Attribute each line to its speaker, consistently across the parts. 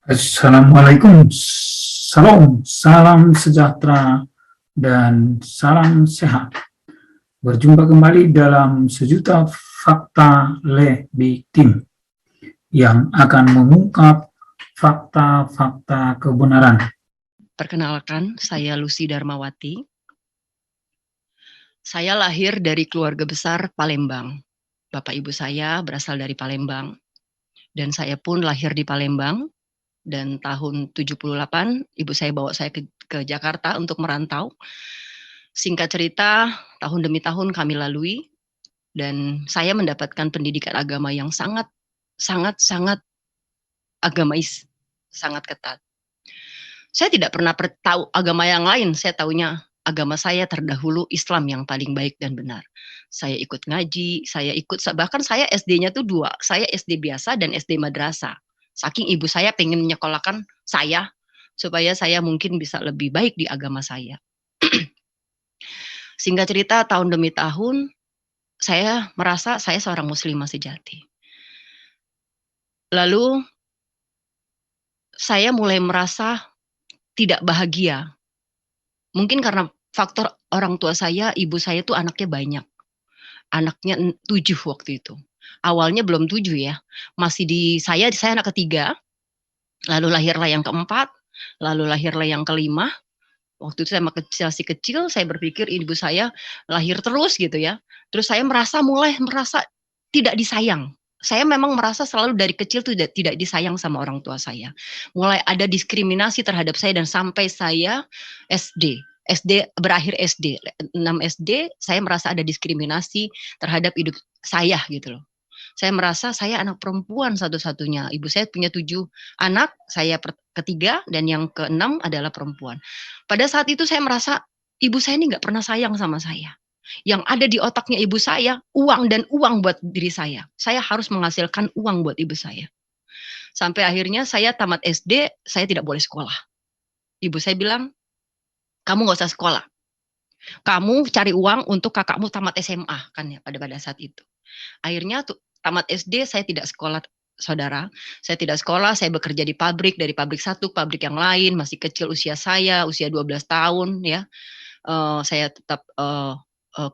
Speaker 1: Assalamualaikum, salam sejahtera, dan salam sehat. Berjumpa kembali dalam sejuta fakta lebih tim yang akan mengungkap fakta-fakta kebenaran.
Speaker 2: Perkenalkan, saya Lucy Darmawati. Saya lahir dari keluarga besar Palembang. Bapak ibu saya berasal dari Palembang. Dan saya pun lahir di Palembang. Dan tahun 78, ibu saya bawa saya ke Jakarta untuk merantau. Singkat cerita, tahun demi tahun kami lalui. Dan saya mendapatkan pendidikan agama yang sangat agamais, sangat ketat. Saya tidak pernah tahu agama yang lain, saya tahunya agama saya terdahulu Islam yang paling baik dan benar. Saya ikut ngaji, bahkan saya SD-nya tuh 2, saya SD biasa dan SD madrasah. Saking ibu saya pengen menyekolahkan saya, supaya saya mungkin bisa lebih baik di agama saya. Singkat cerita, tahun demi tahun, saya merasa saya seorang muslimah sejati. Lalu, saya mulai merasa tidak bahagia. Mungkin karena faktor orang tua saya, ibu saya tuh anaknya banyak. Anaknya 7 waktu itu. Awalnya belum 7 ya, saya anak ketiga, lalu lahirlah yang keempat, lalu lahirlah yang kelima. Waktu itu saya masih kecil, saya berpikir ibu saya lahir terus gitu ya. Terus saya mulai merasa tidak disayang. Saya memang merasa selalu dari kecil tuh tidak disayang sama orang tua saya. Mulai ada diskriminasi terhadap saya dan sampai saya berakhir SD, 6 SD, saya merasa ada diskriminasi terhadap hidup saya gitu loh. Saya merasa saya anak perempuan satu-satunya. Ibu saya punya 7 anak, saya ketiga dan yang ke-6 adalah perempuan. Pada saat itu saya merasa ibu saya ini nggak pernah sayang sama saya. Yang ada di otaknya ibu saya, uang dan uang buat diri saya. Saya harus menghasilkan uang buat ibu saya. Sampai akhirnya saya tamat SD, saya tidak boleh sekolah. Ibu saya bilang, kamu nggak usah sekolah. Kamu cari uang untuk kakakmu tamat SMA kan ya pada saat itu. Akhirnya tamat SD saya tidak sekolah, saudara. Saya tidak sekolah, saya bekerja di pabrik, dari pabrik satu ke pabrik yang lain, masih kecil usia 12 tahun ya. Saya tetap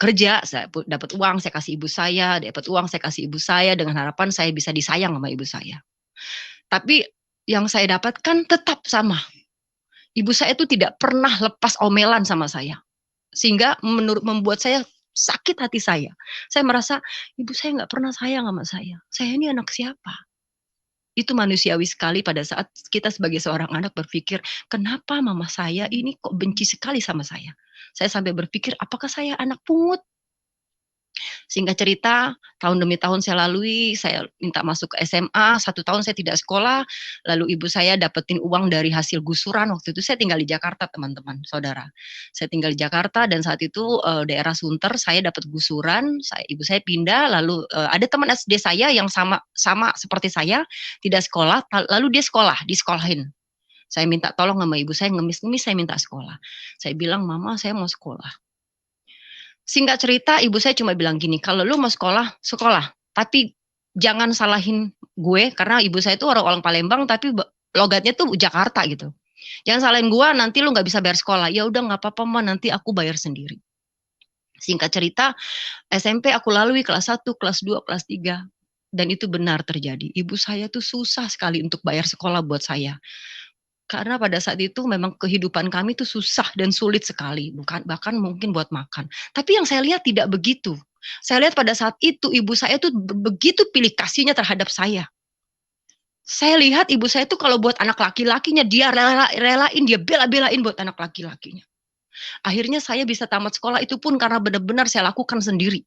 Speaker 2: kerja, saya dapat uang, saya kasih ibu saya, dapat uang, saya kasih ibu saya dengan harapan saya bisa disayang sama ibu saya. Tapi yang saya dapatkan tetap sama. Ibu saya itu tidak pernah lepas omelan sama saya. Sehingga membuat saya sakit hati saya. Saya merasa ibu saya nggak pernah sayang sama saya. Saya ini anak siapa? Itu manusiawi sekali pada saat kita sebagai seorang anak berpikir, kenapa mama saya ini kok benci sekali sama saya? Saya sampai berpikir, apakah saya anak pungut? Singkat cerita, tahun demi tahun saya lalui, saya minta masuk ke SMA, 1 tahun saya tidak sekolah, lalu ibu saya dapetin uang dari hasil gusuran, waktu itu saya tinggal di Jakarta teman-teman, saudara. Saya tinggal di Jakarta dan saat itu daerah Sunter, saya dapat gusuran, ibu saya pindah, lalu ada teman SD saya yang sama seperti saya, tidak sekolah, lalu dia disekolahin. Saya minta tolong sama ibu saya, ngemis-ngemis saya minta sekolah. Saya bilang, mama saya mau sekolah. Singkat cerita, ibu saya cuma bilang gini, kalau lu mau sekolah, sekolah. Tapi jangan salahin gue, karena ibu saya itu orang Palembang, tapi logatnya tuh Jakarta gitu. Jangan salahin gue, nanti lu gak bisa bayar sekolah. Ya udah gak apa-apa mah, nanti aku bayar sendiri. Singkat cerita, SMP aku lalui kelas 1, kelas 2, kelas 3. Dan itu benar terjadi. Ibu saya tuh susah sekali untuk bayar sekolah buat saya. Karena pada saat itu memang kehidupan kami itu susah dan sulit sekali, bahkan mungkin buat makan. Tapi yang saya lihat tidak begitu. Saya lihat pada saat itu ibu saya tuh begitu pilih kasihnya terhadap saya. Saya lihat ibu saya tuh kalau buat anak laki-lakinya dia relain, dia bela-belain buat anak laki-lakinya. Akhirnya saya bisa tamat sekolah itu pun karena benar-benar saya lakukan sendiri.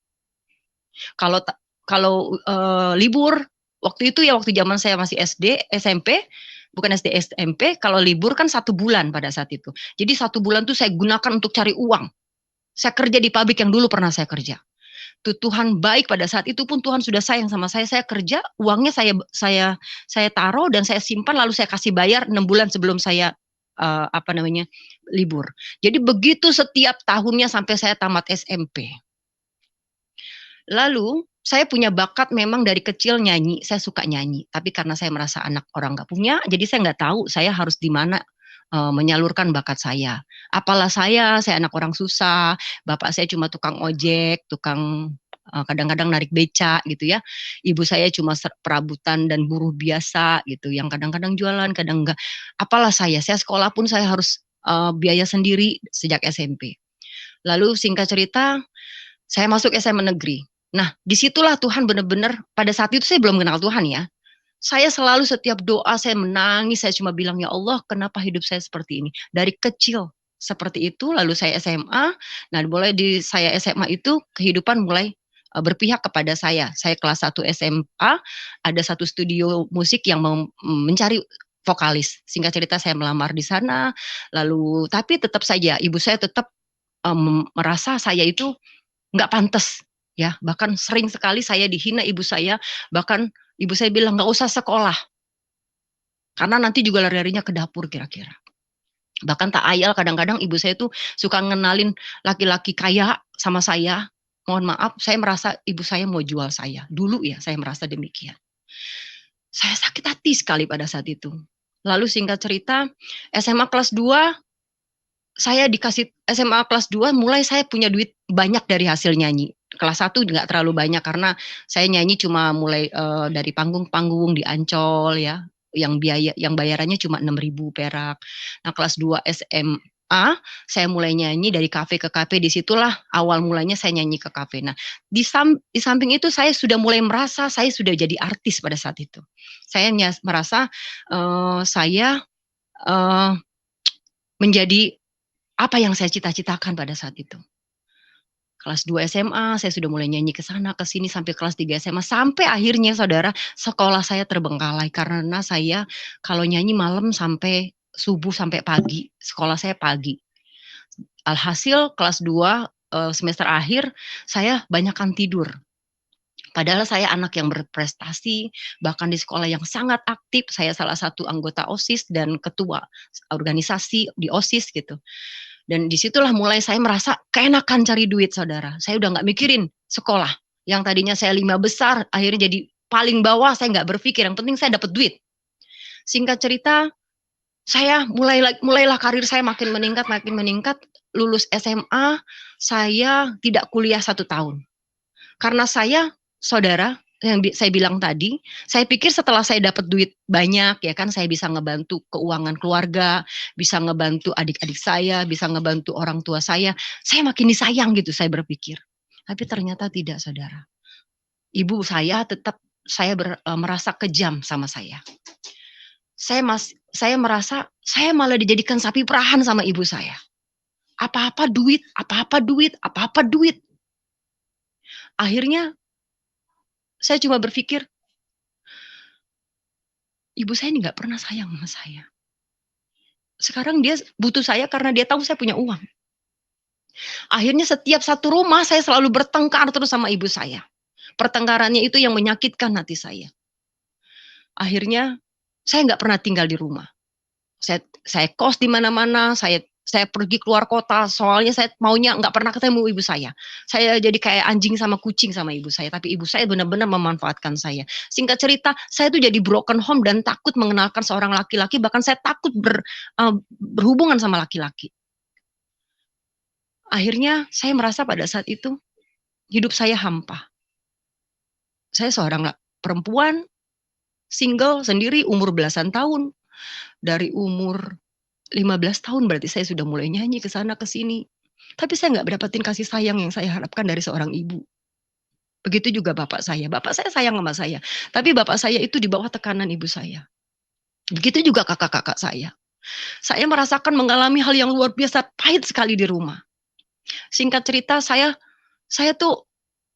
Speaker 2: Kalau libur waktu itu ya, waktu zaman saya masih SD, SMP, bukan SD, SMP, kalau libur kan 1 bulan pada saat itu. Jadi 1 bulan tuh saya gunakan untuk cari uang. Saya kerja di pabrik yang dulu pernah saya kerja. Tuh Tuhan baik pada saat itu pun Tuhan sudah sayang sama saya. Saya kerja, uangnya saya taruh dan saya simpan lalu saya kasih bayar 6 bulan sebelum saya libur. Jadi begitu setiap tahunnya sampai saya tamat SMP. Lalu saya punya bakat memang dari kecil nyanyi, saya suka nyanyi. Tapi karena saya merasa anak orang nggak punya, jadi saya nggak tahu saya harus di mana menyalurkan bakat saya. Apalah saya anak orang susah, bapak saya cuma tukang ojek, tukang kadang-kadang narik beca gitu ya. Ibu saya cuma perabutan dan buruh biasa gitu, yang kadang-kadang jualan, kadang enggak. Apalah saya sekolah pun saya harus biaya sendiri sejak SMP. Lalu singkat cerita, saya masuk SMA negeri. Nah, disitulah Tuhan benar-benar, pada saat itu saya belum kenal Tuhan ya. Saya selalu setiap doa saya menangis, saya cuma bilang, ya Allah kenapa hidup saya seperti ini. Dari kecil seperti itu, lalu saya SMA, nah mulai di saya SMA itu kehidupan mulai berpihak kepada saya. Saya kelas 1 SMA, ada satu studio musik yang mencari vokalis. Singkat cerita saya melamar di sana, lalu tapi tetap saja ibu saya tetap merasa saya itu nggak pantas ya, bahkan sering sekali saya dihina ibu saya, bahkan ibu saya bilang nggak usah sekolah karena nanti juga lari-larinya ke dapur kira-kira. Bahkan tak ayal kadang-kadang ibu saya tuh suka ngenalin laki-laki kaya sama saya. Mohon maaf, saya merasa ibu saya mau jual saya. Dulu ya saya merasa demikian. Saya sakit hati sekali pada saat itu. Lalu singkat cerita, SMA kelas 2 saya dikasih SMA kelas 2 mulai saya punya duit banyak dari hasil nyanyi. Kelas 1 nggak terlalu banyak karena saya nyanyi cuma mulai dari panggung-panggung di Ancol ya, yang bayarannya cuma 6.000 perak. Nah, kelas 2 SMA saya mulai nyanyi dari kafe ke kafe, disitulah awal mulanya saya nyanyi ke kafe. Nah, di samping itu saya sudah mulai merasa saya sudah jadi artis pada saat itu. Saya merasa saya menjadi apa yang saya cita-citakan pada saat itu. Kelas 2 SMA, saya sudah mulai nyanyi ke sana, ke sini, sampai kelas 3 SMA. Sampai akhirnya saudara, sekolah saya terbengkalai. Karena saya kalau nyanyi malam sampai subuh, sampai pagi. Sekolah saya pagi. Alhasil kelas 2 semester akhir, saya banyakkan tidur. Padahal saya anak yang berprestasi, bahkan di sekolah yang sangat aktif. Saya salah satu anggota OSIS dan ketua organisasi di OSIS gitu. Dan disitulah mulai saya merasa keenakan cari duit saudara. Saya udah nggak mikirin sekolah. Yang tadinya saya 5 besar, akhirnya jadi paling bawah, saya nggak berpikir. Yang penting saya dapat duit. Singkat cerita, saya mulailah karir saya makin meningkat. Lulus SMA, saya tidak kuliah 1 tahun. Karena saya, saudara, yang saya bilang tadi, saya pikir setelah saya dapat duit banyak ya kan, saya bisa ngebantu keuangan keluarga, bisa ngebantu adik-adik saya, bisa ngebantu orang tua saya makin disayang gitu saya berpikir. Tapi ternyata tidak saudara. Ibu saya tetap merasa kejam sama saya. Saya merasa saya malah dijadikan sapi perahan sama ibu saya. Apa-apa duit, apa-apa duit, apa-apa duit. Akhirnya saya cuma berpikir, ibu saya ini nggak pernah sayang sama saya. Sekarang dia butuh saya karena dia tahu saya punya uang. Akhirnya setiap satu rumah saya selalu bertengkar terus sama ibu saya. Pertengkarannya itu yang menyakitkan hati saya. Akhirnya saya nggak pernah tinggal di rumah. Saya kos di mana-mana, saya pergi keluar kota, soalnya saya maunya nggak pernah ketemu ibu saya. Saya jadi kayak anjing sama kucing sama ibu saya, tapi ibu saya benar-benar memanfaatkan saya. Singkat cerita, saya tuh jadi broken home dan takut mengenalkan seorang laki-laki, bahkan saya takut berhubungan sama laki-laki. Akhirnya saya merasa pada saat itu, hidup saya hampa. Saya seorang perempuan, single, sendiri, umur belasan tahun. Dari umur 15 tahun berarti saya sudah mulai nyanyi ke sana ke sini. Tapi saya nggak dapetin kasih sayang yang saya harapkan dari seorang ibu. Begitu juga bapak saya. Bapak saya sayang sama saya. Tapi bapak saya itu di bawah tekanan ibu saya. Begitu juga kakak-kakak saya. Saya merasakan mengalami hal yang luar biasa pahit sekali di rumah. Singkat cerita, saya tuh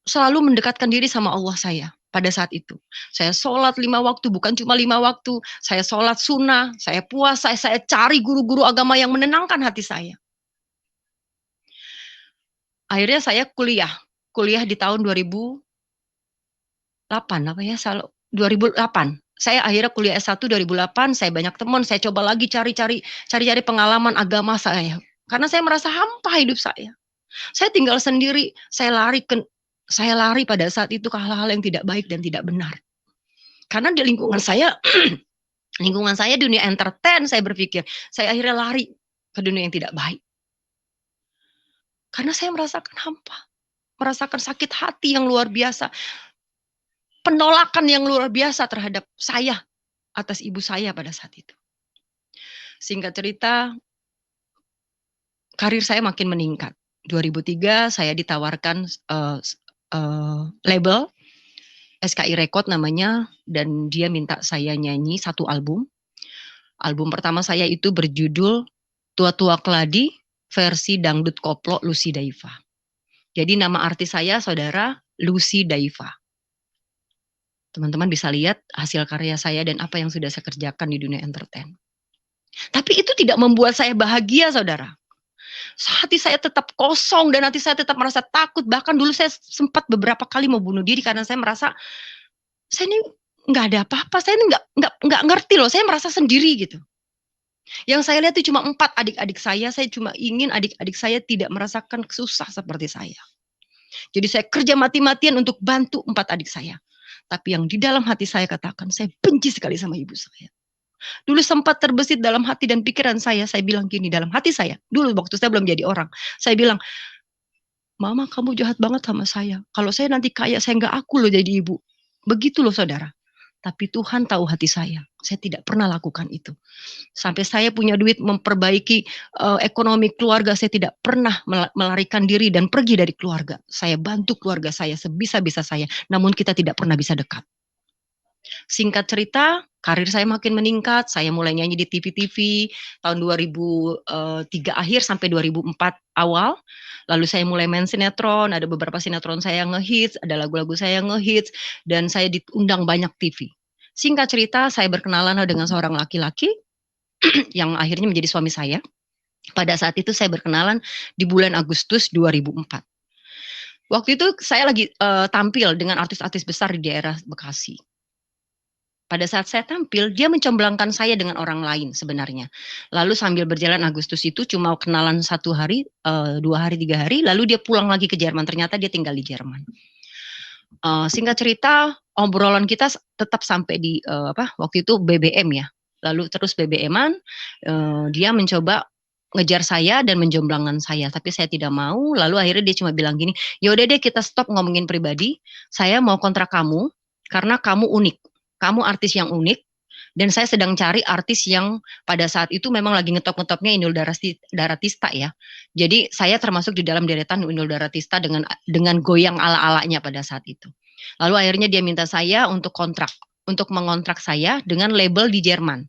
Speaker 2: selalu mendekatkan diri sama Allah saya. Pada saat itu, saya sholat 5 waktu, bukan cuma 5 waktu. Saya sholat sunnah, saya puasa, saya cari guru-guru agama yang menenangkan hati saya. Akhirnya saya kuliah di tahun 2008, 2008. Saya akhirnya kuliah S1 2008, saya banyak teman, saya coba lagi cari pengalaman agama saya. Karena saya merasa hampa hidup saya. Saya tinggal sendiri, saya lari ke saya lari pada saat itu ke hal-hal yang tidak baik dan tidak benar. Karena di lingkungan saya dunia entertain, saya berpikir, saya akhirnya lari ke dunia yang tidak baik. Karena saya merasakan hampa, merasakan sakit hati yang luar biasa, penolakan yang luar biasa terhadap saya atas ibu saya pada saat itu. Singkat cerita, karir saya makin meningkat. 2003 saya ditawarkan label SKI Record namanya, dan dia minta saya nyanyi satu album. Album pertama saya itu berjudul Tua-Tua Keladi versi Dangdut Koplo Lucy Daiva. Jadi nama artis saya, saudara, Lucy Daiva. Teman-teman bisa lihat hasil karya saya dan apa yang sudah saya kerjakan di dunia entertain. Tapi itu tidak membuat saya bahagia, saudara. Hati saya tetap kosong dan hati saya tetap merasa takut. Bahkan dulu saya sempat beberapa kali mau bunuh diri karena saya merasa saya ini nggak ada apa-apa. Saya ini nggak ngerti loh. Saya merasa sendiri gitu. Yang saya lihat itu cuma 4 adik-adik saya. Saya cuma ingin adik-adik saya tidak merasakan susah seperti saya. Jadi saya kerja mati-matian untuk bantu 4 adik saya. Tapi yang di dalam hati saya katakan, saya benci sekali sama ibu saya. Dulu sempat terbesit dalam hati dan pikiran saya bilang gini dalam hati saya, dulu waktu saya belum jadi orang, saya bilang, Mama kamu jahat banget sama saya, kalau saya nanti kaya saya nggak aku loh jadi ibu, begitu loh saudara. Tapi Tuhan tahu hati saya tidak pernah lakukan itu. Sampai saya punya duit memperbaiki ekonomi keluarga, saya tidak pernah melarikan diri dan pergi dari keluarga. Saya bantu keluarga saya sebisa-bisa saya, namun kita tidak pernah bisa dekat. Singkat cerita, karir saya makin meningkat, saya mulai nyanyi di TV-TV tahun 2003 akhir sampai 2004 awal. Lalu saya mulai main sinetron, ada beberapa sinetron saya yang ngehits, ada lagu-lagu saya yang ngehits, dan saya diundang banyak TV. Singkat cerita, saya berkenalan dengan seorang laki-laki yang akhirnya menjadi suami saya. Pada saat itu saya berkenalan di bulan Agustus 2004. Waktu itu saya lagi tampil dengan artis-artis besar di daerah Bekasi. Pada saat saya tampil, dia mencemblangkan saya dengan orang lain sebenarnya. Lalu sambil berjalan Agustus itu cuma kenalan 1 hari, 2 hari, 3 hari, lalu dia pulang lagi ke Jerman. Ternyata dia tinggal di Jerman. Singkat cerita, obrolan kita tetap sampai di waktu itu BBM ya. Lalu terus BBM-an, dia mencoba ngejar saya dan menjomblangkan saya, tapi saya tidak mau. Lalu akhirnya dia cuma bilang gini, ya udah deh kita stop ngomongin pribadi. Saya mau kontrak kamu karena kamu unik. Kamu artis yang unik, dan saya sedang cari artis yang pada saat itu memang lagi ngetop-ngetopnya Inul Daratista ya. Jadi saya termasuk di dalam deretan Inul Daratista dengan goyang ala-alanya pada saat itu. Lalu akhirnya dia minta saya untuk mengontrak saya dengan label di Jerman.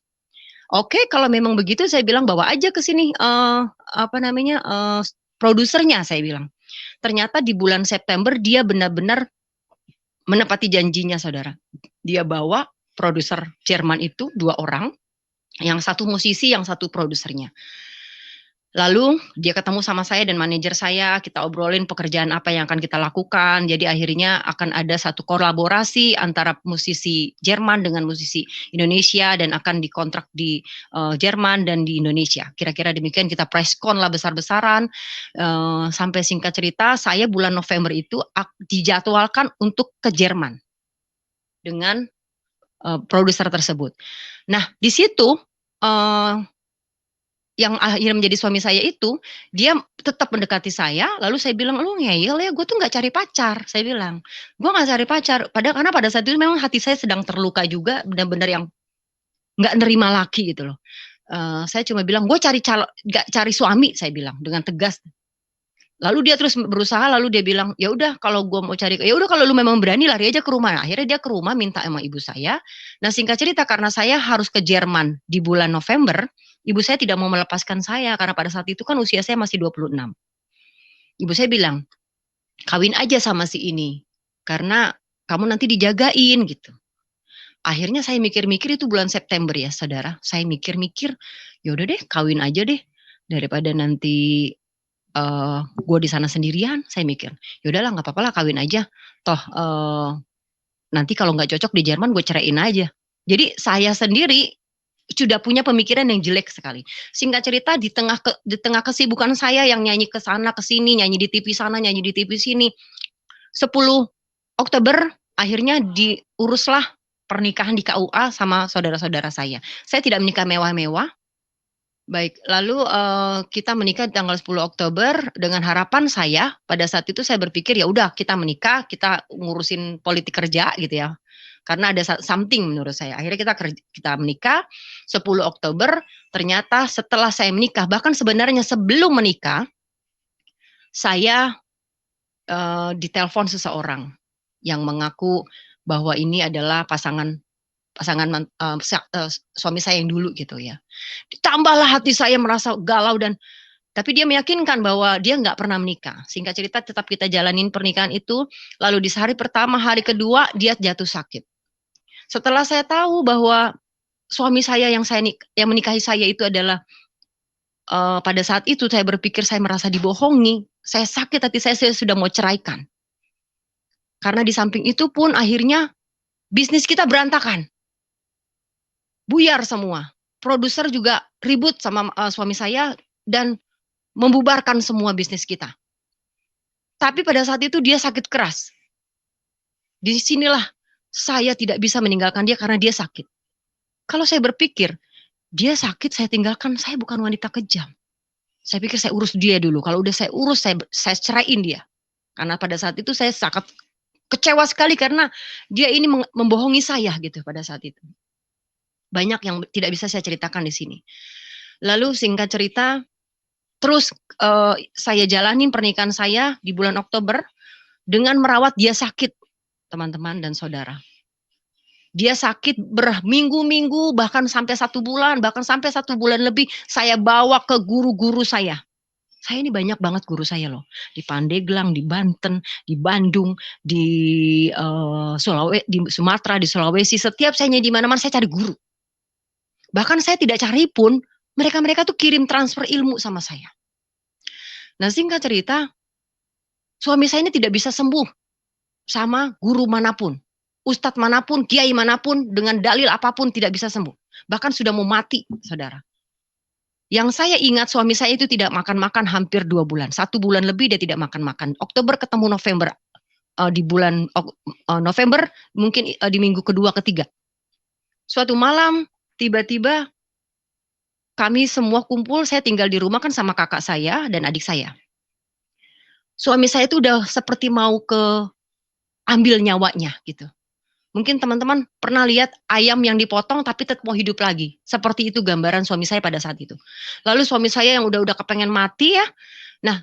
Speaker 2: Oke, kalau memang begitu saya bilang bawa aja ke sini produsernya, saya bilang. Ternyata di bulan September dia benar-benar menepati janjinya, saudara. Dia bawa produser Jerman itu 2 orang, yang satu musisi, yang satu produsernya. Lalu dia ketemu sama saya dan manajer saya, kita obrolin pekerjaan apa yang akan kita lakukan. Jadi akhirnya akan ada satu kolaborasi antara musisi Jerman dengan musisi Indonesia dan akan dikontrak di Jerman dan di Indonesia. Kira-kira demikian, kita press con lah besar-besaran. Sampai singkat cerita, saya bulan November itu dijadwalkan untuk ke Jerman dengan produser tersebut. Nah, di situ yang akhirnya menjadi suami saya itu, dia tetap mendekati saya, lalu saya bilang, lu ngeyel ya, gue tuh gak cari pacar, saya bilang, gue gak cari pacar, karena pada saat itu memang hati saya sedang terluka juga, benar-benar yang gak nerima laki gitu loh. Saya cuma bilang, gue gak cari suami, saya bilang, dengan tegas. Lalu dia terus berusaha, lalu dia bilang, ya udah kalau gue mau cari, ya udah kalau lu memang berani lari aja ke rumah. Nah, akhirnya dia ke rumah minta sama ibu saya. Nah, singkat cerita karena saya harus ke Jerman di bulan November, ibu saya tidak mau melepaskan saya karena pada saat itu kan usia saya masih 26. Ibu saya bilang, kawin aja sama si ini karena kamu nanti dijagain gitu. Akhirnya saya mikir-mikir itu bulan September ya, saudara. Saya mikir-mikir, ya udah deh kawin aja deh daripada nanti gue di sana sendirian. Saya mikir, ya udahlah nggak apa-apa lah kawin aja. Toh nanti kalau nggak cocok di Jerman gue ceraiin aja. Jadi saya sendiri sudah punya pemikiran yang jelek sekali. Singkat cerita di tengah kesibukan saya yang nyanyi ke sana ke sini, nyanyi di TV sana, nyanyi di TV sini, 10 Oktober akhirnya diuruslah pernikahan di KUA sama saudara-saudara saya. Saya tidak menikah mewah-mewah. Baik, lalu kita menikah di tanggal 10 Oktober dengan harapan saya pada saat itu saya berpikir ya udah kita menikah, kita ngurusin politik kerja gitu ya. Karena ada something menurut saya. Akhirnya kita menikah 10 Oktober, ternyata setelah saya menikah, bahkan sebenarnya sebelum menikah, saya ditelepon seseorang yang mengaku bahwa ini adalah pasangan suami saya yang dulu gitu ya. Ditambahlah hati saya merasa galau dan tapi dia meyakinkan bahwa dia nggak pernah menikah. Singkat cerita tetap kita jalanin pernikahan itu. Lalu di hari pertama, hari kedua dia jatuh sakit. Setelah saya tahu bahwa suami saya yang menikahi saya itu adalah pada saat itu saya berpikir saya merasa dibohongi. Saya sakit hati saya sudah mau ceraikan. Karena di samping itu pun akhirnya bisnis kita berantakan. Buyar semua. Produser juga ribut sama suami saya dan membubarkan semua bisnis kita. Tapi pada saat itu dia sakit keras. Di sinilah saya tidak bisa meninggalkan dia karena dia sakit. Kalau saya berpikir, dia sakit saya tinggalkan, saya bukan wanita kejam. Saya pikir saya urus dia dulu. Kalau udah saya urus, saya ceraiin dia. Karena pada saat itu saya sangat kecewa sekali karena dia ini membohongi saya gitu pada saat itu. Banyak yang tidak bisa saya ceritakan di sini. Lalu singkat cerita, terus saya jalanin pernikahan saya di bulan Oktober dengan merawat dia sakit, teman-teman dan saudara. Dia sakit berminggu-minggu, bahkan sampai 1 bulan, bahkan sampai 1 bulan lebih, saya bawa ke guru-guru saya. Saya ini banyak banget guru saya loh. Di Pandeglang, di Banten, di Bandung, di Sumatera, di Sulawesi. Setiap saya di mana-mana saya cari guru. Bahkan saya tidak cari pun, mereka tuh kirim transfer ilmu sama saya. Nah singkat cerita, suami saya ini tidak bisa sembuh sama guru manapun. Ustadz manapun, kiai manapun, dengan dalil apapun tidak bisa sembuh. Bahkan sudah mau mati, saudara. Yang saya ingat suami saya itu tidak makan-makan hampir 2 bulan. 1 bulan lebih dia tidak makan-makan. Oktober ketemu November. Di bulan November, mungkin di minggu kedua, ketiga. Suatu malam, tiba-tiba kami semua kumpul, saya tinggal di rumah kan sama kakak saya dan adik saya. Suami saya itu udah seperti mau ambil nyawanya gitu. Mungkin teman-teman pernah lihat ayam yang dipotong tapi tetap mau hidup lagi. Seperti itu gambaran suami saya pada saat itu. Lalu suami saya yang udah kepengen mati ya. Nah,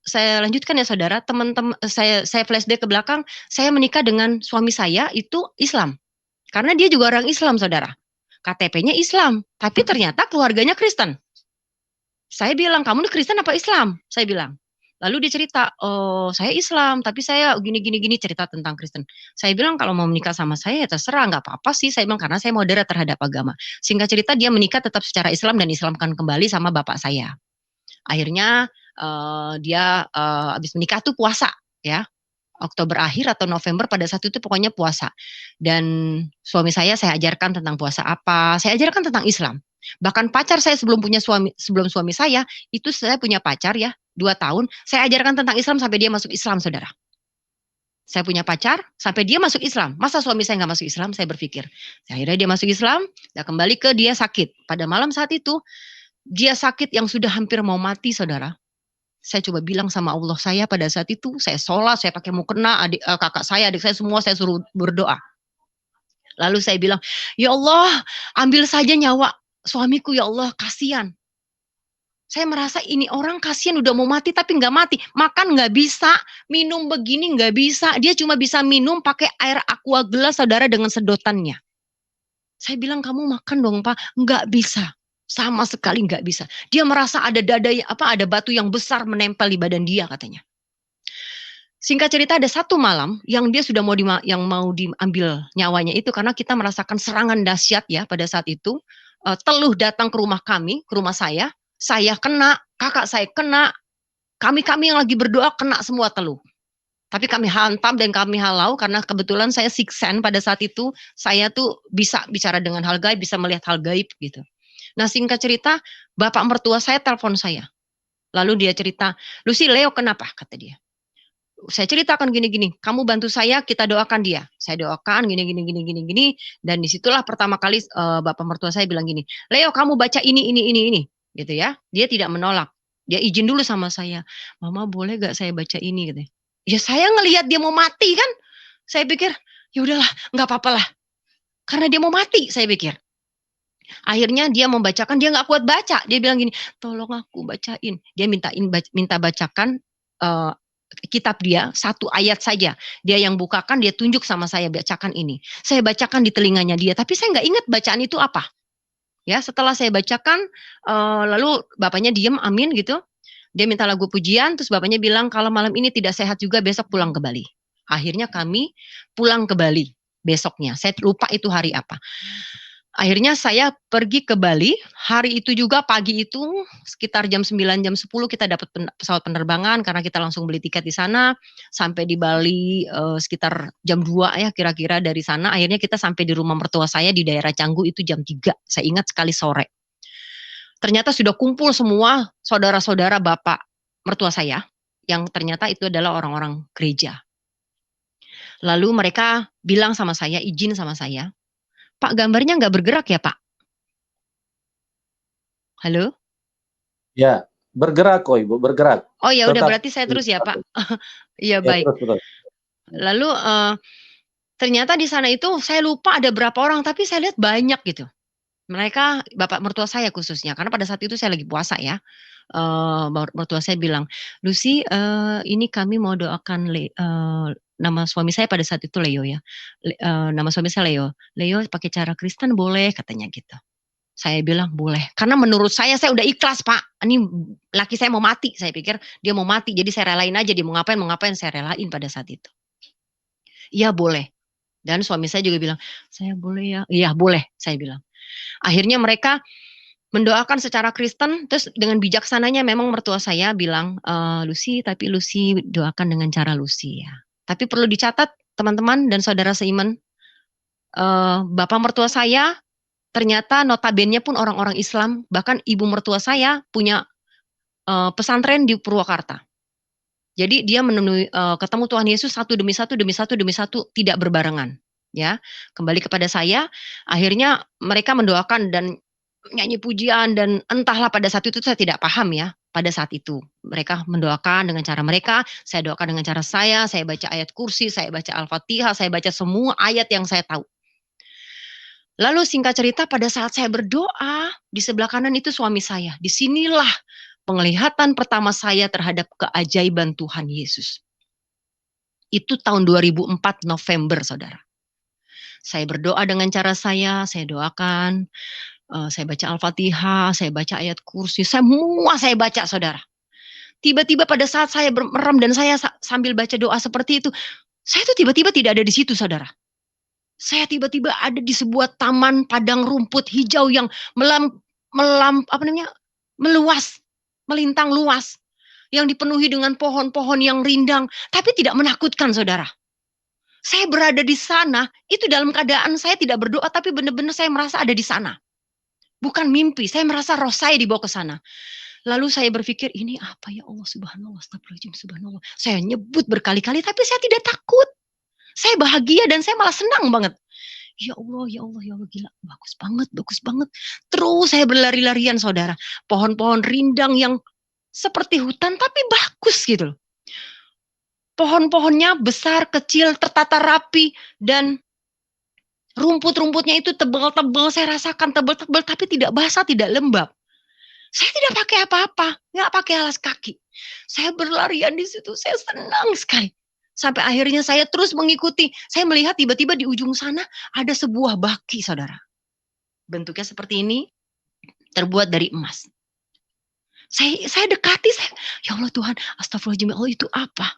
Speaker 2: saya lanjutkan ya saudara, teman-teman saya flashback ke belakang, saya menikah dengan suami saya itu Islam. Karena dia juga orang Islam, saudara. KTP-nya Islam, tapi ternyata keluarganya Kristen. Saya bilang, kamu nih Kristen apa Islam? Saya bilang. Lalu dia cerita, oh saya Islam, tapi saya gini cerita tentang Kristen. Saya bilang kalau mau menikah sama saya ya terserah, nggak apa-apa sih. Saya bilang karena saya moderat terhadap agama. Singkat cerita dia menikah tetap secara Islam dan Islamkan kembali sama bapak saya. Akhirnya dia habis menikah tuh puasa ya. Oktober akhir atau November pada saat itu pokoknya puasa. Dan suami saya ajarkan tentang puasa apa, saya ajarkan tentang Islam. Bahkan pacar saya sebelum suami saya, itu saya punya pacar ya, 2 tahun, saya ajarkan tentang Islam sampai dia masuk Islam, saudara. Saya punya pacar, sampai dia masuk Islam. Masa suami saya nggak masuk Islam, saya berpikir. Akhirnya dia masuk Islam, dan kembali ke dia sakit. Pada malam saat itu, dia sakit yang sudah hampir mau mati, saudara. Saya coba bilang sama Allah saya pada saat itu, saya sholat, saya pakai mukena, kakak saya, adik saya semua saya suruh berdoa. Lalu saya bilang, ya Allah, ambil saja nyawa suamiku ya Allah, kasihan. Saya merasa ini orang kasihan udah mau mati tapi nggak mati, makan nggak bisa, minum begini nggak bisa, dia cuma bisa minum pakai air aqua gelas saudara dengan sedotannya. Saya bilang kamu makan dong Pak, nggak bisa. Sama sekali nggak bisa. Dia merasa ada ada batu yang besar menempel di badan dia katanya. Singkat cerita ada satu malam yang dia sudah mau diambil nyawanya itu karena kita merasakan serangan dahsyat ya pada saat itu. Teluh datang ke rumah kami, ke rumah saya kena, kakak saya kena, kami yang lagi berdoa kena semua teluh. Tapi kami hantam dan kami halau karena kebetulan saya siksen pada saat itu, saya tuh bisa bicara dengan hal gaib, bisa melihat hal gaib gitu. Nah singkat cerita, bapak mertua saya telepon saya. Lalu dia cerita, Lucy, Leo kenapa? Kata dia. Saya ceritakan gini-gini, kamu bantu saya, kita doakan dia. Saya doakan gini, dan disitulah pertama kali bapak mertua saya bilang gini, Leo kamu baca ini, gitu ya. Dia tidak menolak, dia izin dulu sama saya, Mama boleh gak saya baca ini, gitu. Ya saya ngelihat dia mau mati kan, saya pikir ya udahlah, nggak apa-apa lah, karena dia mau mati, saya pikir. Akhirnya dia membacakan, dia nggak kuat baca, dia bilang gini, tolong aku bacain. Dia minta bacakan kitab dia, satu ayat saja. Dia yang bukakan, dia tunjuk sama saya, bacakan ini. Saya bacakan di telinganya dia, tapi saya nggak ingat bacaan itu apa. Ya, setelah saya bacakan, lalu bapaknya diem, amin gitu. Dia minta lagu pujian, terus bapaknya bilang, kalau malam ini tidak sehat juga, besok pulang ke Bali. Akhirnya kami pulang ke Bali besoknya. Saya lupa itu hari apa. Akhirnya saya pergi ke Bali, hari itu juga pagi itu sekitar jam 9, jam 10 kita dapat pesawat penerbangan karena kita langsung beli tiket di sana, sampai di Bali sekitar jam 2 ya kira-kira dari sana. Akhirnya kita sampai di rumah mertua saya di daerah Canggu itu jam 3, saya ingat sekali sore. Ternyata sudah kumpul semua saudara-saudara bapak mertua saya, yang ternyata itu adalah orang-orang gereja. Lalu mereka bilang sama saya, izin sama saya, Pak gambarnya nggak bergerak ya Pak? Halo?
Speaker 3: Ya, bergerak kok Ibu, bergerak.
Speaker 2: Oh ya udah
Speaker 3: Tetap
Speaker 2: berarti saya terus ya Pak. Iya
Speaker 3: ya,
Speaker 2: baik.
Speaker 3: terus.
Speaker 2: Lalu ternyata di sana itu saya lupa ada berapa orang, tapi saya lihat banyak gitu. Mereka bapak mertua saya khususnya, karena pada saat itu saya lagi puasa ya. Mertua saya bilang, Lucy, ini kami mau doakan nama suami saya pada saat itu Leo ya. Nama suami saya Leo. Leo pakai cara Kristen boleh katanya gitu. Saya bilang boleh, karena menurut saya udah ikhlas Pak. Ini laki saya mau mati, saya pikir dia mau mati, jadi saya relain aja, dia mau ngapain saya relain pada saat itu. Iya boleh. Dan suami saya juga bilang, saya boleh ya, iya boleh, saya bilang. Akhirnya mereka mendoakan secara Kristen, terus dengan bijaksananya memang mertua saya bilang, Lucy, tapi Lucy doakan dengan cara Lucy ya. Tapi perlu dicatat teman-teman dan saudara seiman, bapak mertua saya ternyata notabene pun orang-orang Islam, bahkan ibu mertua saya punya pesantren di Purwakarta. Jadi dia menemui ketemu Tuhan Yesus satu demi satu tidak berbarengan. Ya, kembali kepada saya, akhirnya mereka mendoakan dan nyanyi pujian dan entahlah pada saat itu saya tidak paham ya. Pada saat itu mereka mendoakan dengan cara mereka, saya doakan dengan cara saya baca ayat kursi, saya baca Al-Fatihah, saya baca semua ayat yang saya tahu. Lalu singkat cerita pada saat saya berdoa, di sebelah kanan itu suami saya. Disinilah penglihatan pertama saya terhadap keajaiban Tuhan Yesus. Itu tahun 2004 November, saudara. Saya berdoa dengan cara saya doakan, saya baca Al-Fatihah, saya baca ayat kursi, semua saya baca, saudara. Tiba-tiba pada saat saya merem dan saya sambil baca doa seperti itu, saya tuh tiba-tiba tidak ada di situ, saudara. Saya tiba-tiba ada di sebuah taman padang rumput hijau yang meluas, melintang luas, yang dipenuhi dengan pohon-pohon yang rindang, tapi tidak menakutkan, saudara. Saya berada di sana, itu dalam keadaan saya tidak berdoa, tapi benar-benar saya merasa ada di sana. Bukan mimpi, saya merasa roh saya dibawa ke sana. Lalu saya berpikir, ini apa ya Allah, subhanallah, astagfirullahaladzim, subhanallah. Saya nyebut berkali-kali, tapi saya tidak takut. Saya bahagia dan saya malah senang banget. Ya Allah, gila, bagus banget. Terus saya berlari-larian, saudara. Pohon-pohon rindang yang seperti hutan, tapi bagus gitu. Pohon-pohonnya besar, kecil, tertata rapi, dan rumput-rumputnya itu tebal-tebal, saya rasakan tebal-tebal, tapi tidak basah, tidak lembab. Saya tidak pakai apa-apa, nggak pakai alas kaki. Saya berlarian di situ, saya senang sekali. Sampai akhirnya saya terus mengikuti. Saya melihat tiba-tiba di ujung sana ada sebuah baki, saudara. Bentuknya seperti ini, terbuat dari emas. Saya dekati, ya Allah Tuhan, astagfirullahaladzim, Allah itu apa?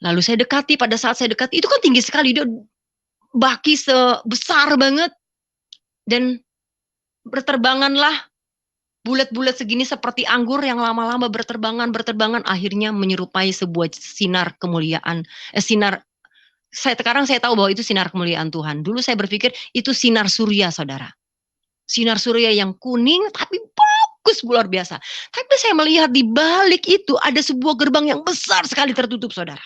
Speaker 2: Lalu saya dekati, pada saat saya dekati, itu kan tinggi sekali, dia baki sebesar banget. Dan berterbanganlah bulat-bulat segini seperti anggur yang lama-lama berterbangan, akhirnya menyerupai sebuah sinar kemuliaan, sekarang saya tahu bahwa itu sinar kemuliaan Tuhan. Dulu saya berpikir itu sinar surya, saudara. Sinar surya yang kuning tapi bagus luar biasa. Tapi saya melihat di balik itu ada sebuah gerbang yang besar sekali tertutup, saudara.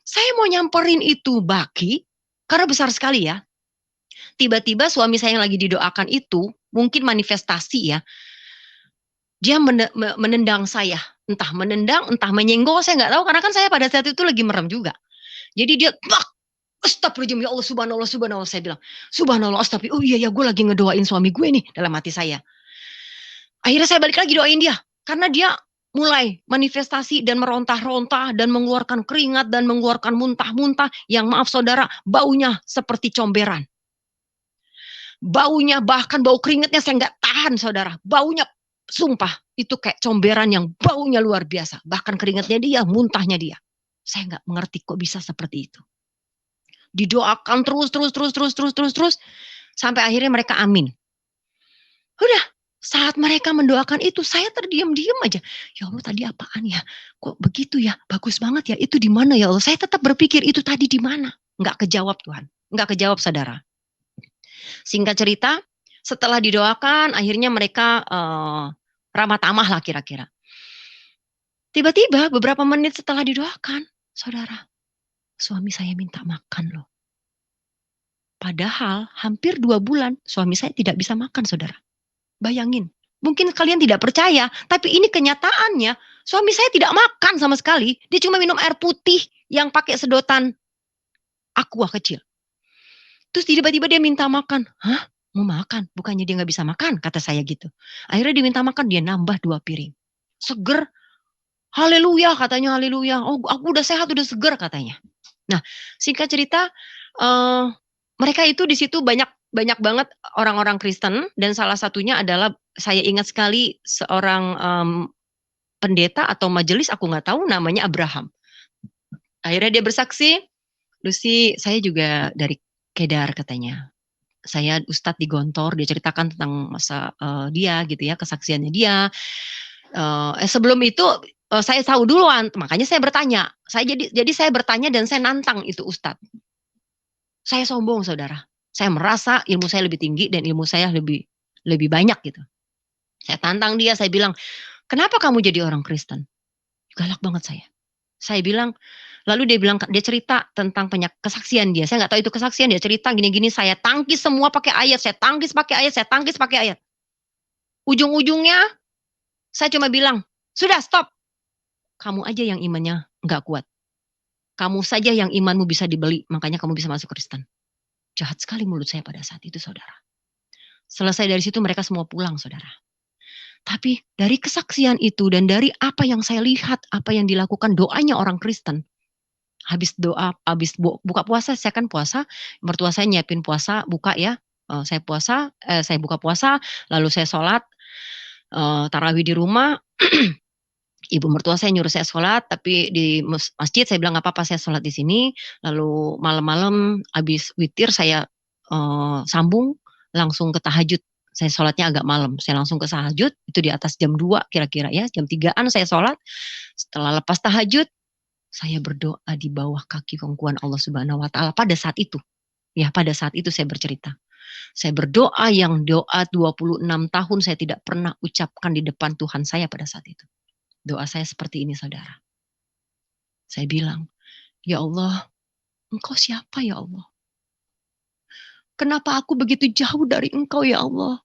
Speaker 2: Saya mau nyamperin itu baki, karena besar sekali ya. Tiba-tiba suami saya yang lagi didoakan itu, mungkin manifestasi ya, dia menendang saya. Entah menendang, entah menyenggol, saya nggak tahu. Karena kan saya pada saat itu lagi merem juga. Jadi dia, astagfirullahaladzim, ya Allah, subhanallah, subhanallah. Saya bilang, subhanallah, astagfirullah. Oh iya, ya gue lagi ngedoain suami gue nih, dalam hati saya. Akhirnya saya balik lagi doain dia. Karena dia mulai manifestasi dan merontah-rontah dan mengeluarkan keringat dan mengeluarkan muntah-muntah. Yang maaf saudara, baunya seperti comberan. Baunya, bahkan bau keringatnya saya nggak tahan saudara. Baunya, sumpah, itu kayak comberan yang baunya luar biasa. Bahkan keringatnya dia, muntahnya dia. Saya nggak mengerti kok bisa seperti itu. Didoakan terus. Sampai akhirnya mereka amin. Udah, saat mereka mendoakan itu, saya terdiam-diam aja. Ya Allah, tadi apaan ya? Kok begitu ya? Bagus banget ya. Itu di mana ya Allah? Saya tetap berpikir itu tadi di mana? Nggak kejawab Tuhan. Nggak kejawab saudara. Singkat cerita, setelah didoakan, akhirnya mereka ramah tamah lah kira-kira. Tiba-tiba beberapa menit setelah didoakan, saudara, suami saya minta makan loh. Padahal hampir 2 bulan suami saya tidak bisa makan, saudara. Bayangin, mungkin kalian tidak percaya, tapi ini kenyataannya. Suami saya tidak makan sama sekali. Dia cuma minum air putih yang pakai sedotan aqua kecil. Terus tiba-tiba dia minta makan. Hah? Mau makan? Bukannya dia nggak bisa makan, kata saya gitu. Akhirnya dia minta makan, dia nambah 2 piring. Seger. Haleluya, katanya haleluya. Oh, aku udah sehat, udah seger, katanya. Nah, singkat cerita, mereka itu di situ banyak banget orang-orang Kristen, dan salah satunya adalah, saya ingat sekali, seorang pendeta atau majelis, aku nggak tahu, namanya Abraham. Akhirnya dia bersaksi, Lucy, saya juga dari Kedar, katanya. Saya ustadz di Gontor, dia ceritakan tentang masa dia gitu ya, kesaksiannya dia. Sebelum itu saya tahu duluan, makanya saya bertanya. Jadi saya bertanya dan saya nantang itu ustadz. Saya sombong saudara. Saya merasa ilmu saya lebih tinggi dan ilmu saya lebih banyak gitu. Saya tantang dia, saya bilang, kenapa kamu jadi orang Kristen? Galak banget saya. Saya bilang, lalu dia cerita tentang kesaksian dia. Saya nggak tahu itu kesaksian, dia cerita gini-gini, saya tangkis semua pakai ayat, saya tangkis pakai ayat. Ujung-ujungnya, saya cuma bilang, sudah stop. Kamu aja yang imannya nggak kuat. Kamu saja yang imanmu bisa dibeli, makanya kamu bisa masuk Kristen. Jahat sekali mulut saya pada saat itu, saudara. Selesai dari situ mereka semua pulang, saudara. Tapi dari kesaksian itu dan dari apa yang saya lihat, apa yang dilakukan doanya orang Kristen, habis doa, habis buka puasa, saya kan puasa, mertua saya nyiapin puasa, buka ya, saya puasa, saya buka puasa, lalu saya sholat, tarawih di rumah, ibu mertua saya nyuruh saya sholat, tapi di masjid saya bilang nggak apa-apa, saya sholat di sini, lalu malam-malam habis witir saya sambung langsung ke tahajud. Saya sholatnya agak malam, saya langsung ke tahajud, itu di atas jam 2 kira-kira ya, jam 3-an saya sholat. Setelah lepas tahajud, saya berdoa di bawah kaki pangkuan Allah Subhanahu wa Ta'ala pada saat itu. Ya, pada saat itu saya bercerita. Saya berdoa yang doa 26 tahun saya tidak pernah ucapkan di depan Tuhan saya pada saat itu. Doa saya seperti ini, saudara. Saya bilang, ya Allah, Engkau siapa ya Allah? Kenapa aku begitu jauh dari Engkau ya Allah?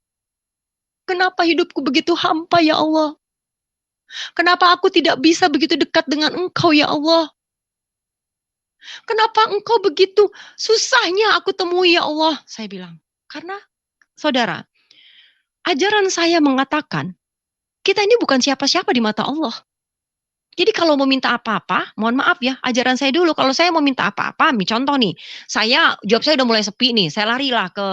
Speaker 2: Kenapa hidupku begitu hampa ya Allah? Kenapa aku tidak bisa begitu dekat dengan Engkau ya Allah? Kenapa Engkau begitu susahnya aku temui ya Allah? Saya bilang, karena saudara, ajaran saya mengatakan, kita ini bukan siapa-siapa di mata Allah. Jadi kalau mau minta apa-apa, mohon maaf ya, ajaran saya dulu, kalau saya mau minta apa-apa, contoh nih, job saya udah mulai sepi nih, saya larilah ke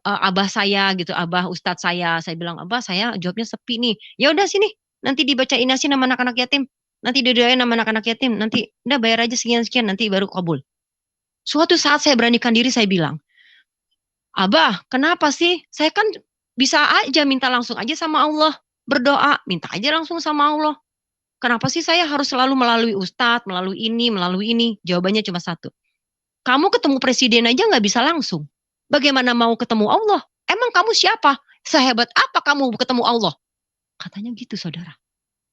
Speaker 2: abah saya gitu, abah ustadz saya bilang, abah saya jobnya sepi nih, ya udah sini, nanti dibacain nasi nama anak-anak yatim, nanti didoain nama anak-anak yatim, nanti udah bayar aja sekian-sekian, nanti baru kabul. Suatu saat saya beranikan diri, saya bilang, abah kenapa sih, saya kan bisa aja minta langsung aja sama Allah, berdoa, minta aja langsung sama Allah. Kenapa sih saya harus selalu melalui ustadz, melalui ini? Jawabannya cuma satu. Kamu ketemu presiden aja nggak bisa langsung. Bagaimana mau ketemu Allah? Emang kamu siapa? Sehebat apa kamu ketemu Allah? Katanya gitu saudara.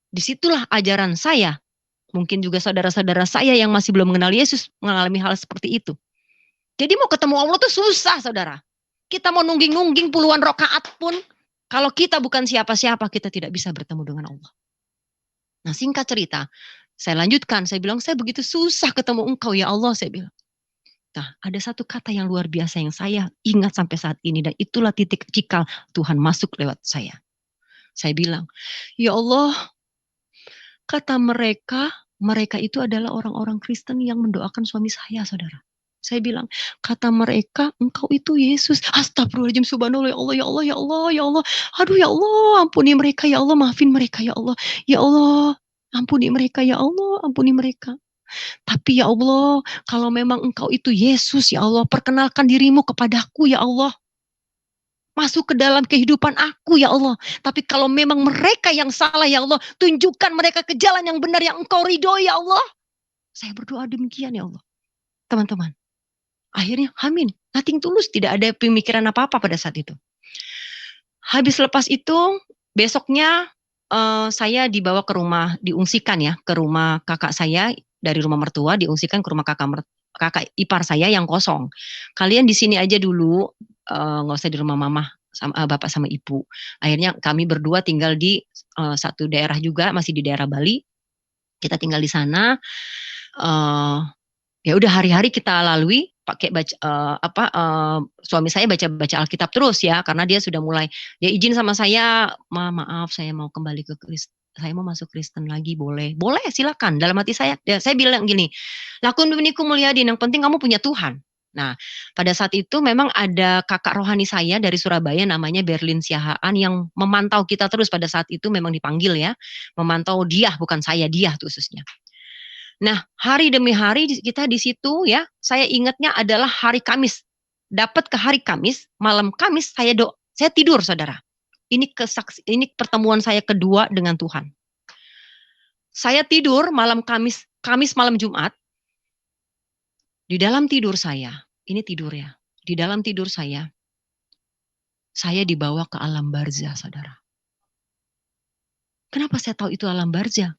Speaker 2: Disitulah ajaran saya. Mungkin juga saudara-saudara saya yang masih belum mengenal Yesus mengalami hal seperti itu. Jadi mau ketemu Allah tuh susah saudara. Kita mau nungging-nungging puluhan rakaat pun, kalau kita bukan siapa-siapa, kita tidak bisa bertemu dengan Allah. Nah singkat cerita, saya lanjutkan, saya bilang, saya begitu susah ketemu engkau ya Allah, saya bilang. Nah ada satu kata yang luar biasa yang saya ingat sampai saat ini, dan itulah titik cikal Tuhan masuk lewat saya. Saya bilang, ya Allah, kata mereka itu adalah orang-orang Kristen yang mendoakan suami saya, saudara. Saya bilang, kata mereka, engkau itu Yesus. Astagfirullahaladzim, subhanallah, ya Allah, ya Allah, ya Allah, ya Allah. Aduh ya Allah, ampuni mereka, ya Allah, maafin mereka, ya Allah. Ya Allah, ampuni mereka, ya Allah, ampuni mereka. Tapi ya Allah, kalau memang engkau itu Yesus, ya Allah, perkenalkan dirimu kepadaku, ya Allah. Masuk ke dalam kehidupan aku ya Allah. Tapi kalau memang mereka yang salah ya Allah, tunjukkan mereka ke jalan yang benar yang engkau ridhoi ya Allah. Saya berdoa demikian ya Allah. Teman-teman. Akhirnya amin. Nothing tulus, tidak ada pemikiran apa-apa pada saat itu. Habis lepas itu, besoknya saya dibawa ke rumah, diungsikan ya, ke rumah kakak saya, dari rumah mertua, diungsikan ke rumah kakak ipar saya yang kosong. Kalian di sini aja dulu, nggak usah di rumah mama, sama bapak sama ibu. Akhirnya kami berdua tinggal di satu daerah juga, masih di daerah Bali. Kita tinggal di sana. Ya udah hari-hari kita lalui pakai baca suami saya baca Alkitab terus ya, karena dia sudah mulai, dia izin sama saya, maaf saya mau kembali ke Kristen, saya mau masuk Kristen lagi, boleh silakan. Dalam hati saya bilang gini, lakun biniku mulyadin, yang penting kamu punya Tuhan. Nah pada saat itu memang ada kakak rohani saya dari Surabaya namanya Berlin Siahaan yang memantau kita terus pada saat itu, memang dipanggil ya, memantau dia, bukan saya, dia khususnya. Nah, hari demi hari kita di situ ya, saya ingatnya adalah hari Kamis. Dapat ke hari Kamis, malam Kamis saya tidur, saudara. Ini pertemuan saya kedua dengan Tuhan. Saya tidur malam Kamis malam Jumat. Di dalam tidur saya, ini tidur ya. Di dalam tidur saya dibawa ke alam barzah, saudara. Kenapa saya tahu itu alam barzah?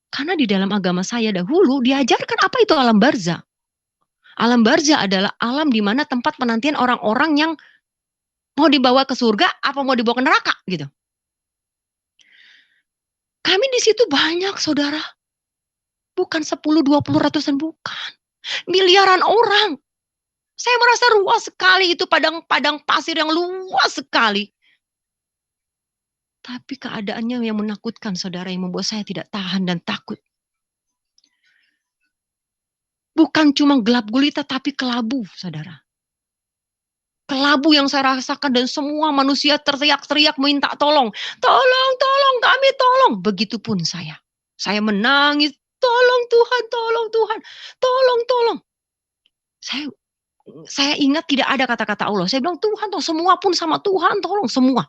Speaker 2: Karena di dalam agama saya dahulu diajarkan apa itu alam barzah. Alam barzah adalah alam di mana tempat penantian orang-orang yang mau dibawa ke surga apa mau dibawa ke neraka gitu. Kami di situ banyak saudara. Bukan 10, 20, ratusan, bukan. Miliaran orang. Saya merasa luas sekali itu, padang pasir yang luas sekali. Tapi keadaannya yang menakutkan saudara, yang membuat saya tidak tahan dan takut. Bukan cuma gelap gulita tapi kelabu saudara. Kelabu yang saya rasakan dan semua manusia teriak-teriak minta tolong. Tolong, tolong kami, tolong. Begitupun saya. Saya menangis, tolong Tuhan, tolong Tuhan. Tolong, tolong. Saya ingat tidak ada kata-kata Allah. Saya bilang Tuhan, tolong, semua pun sama Tuhan, tolong semua.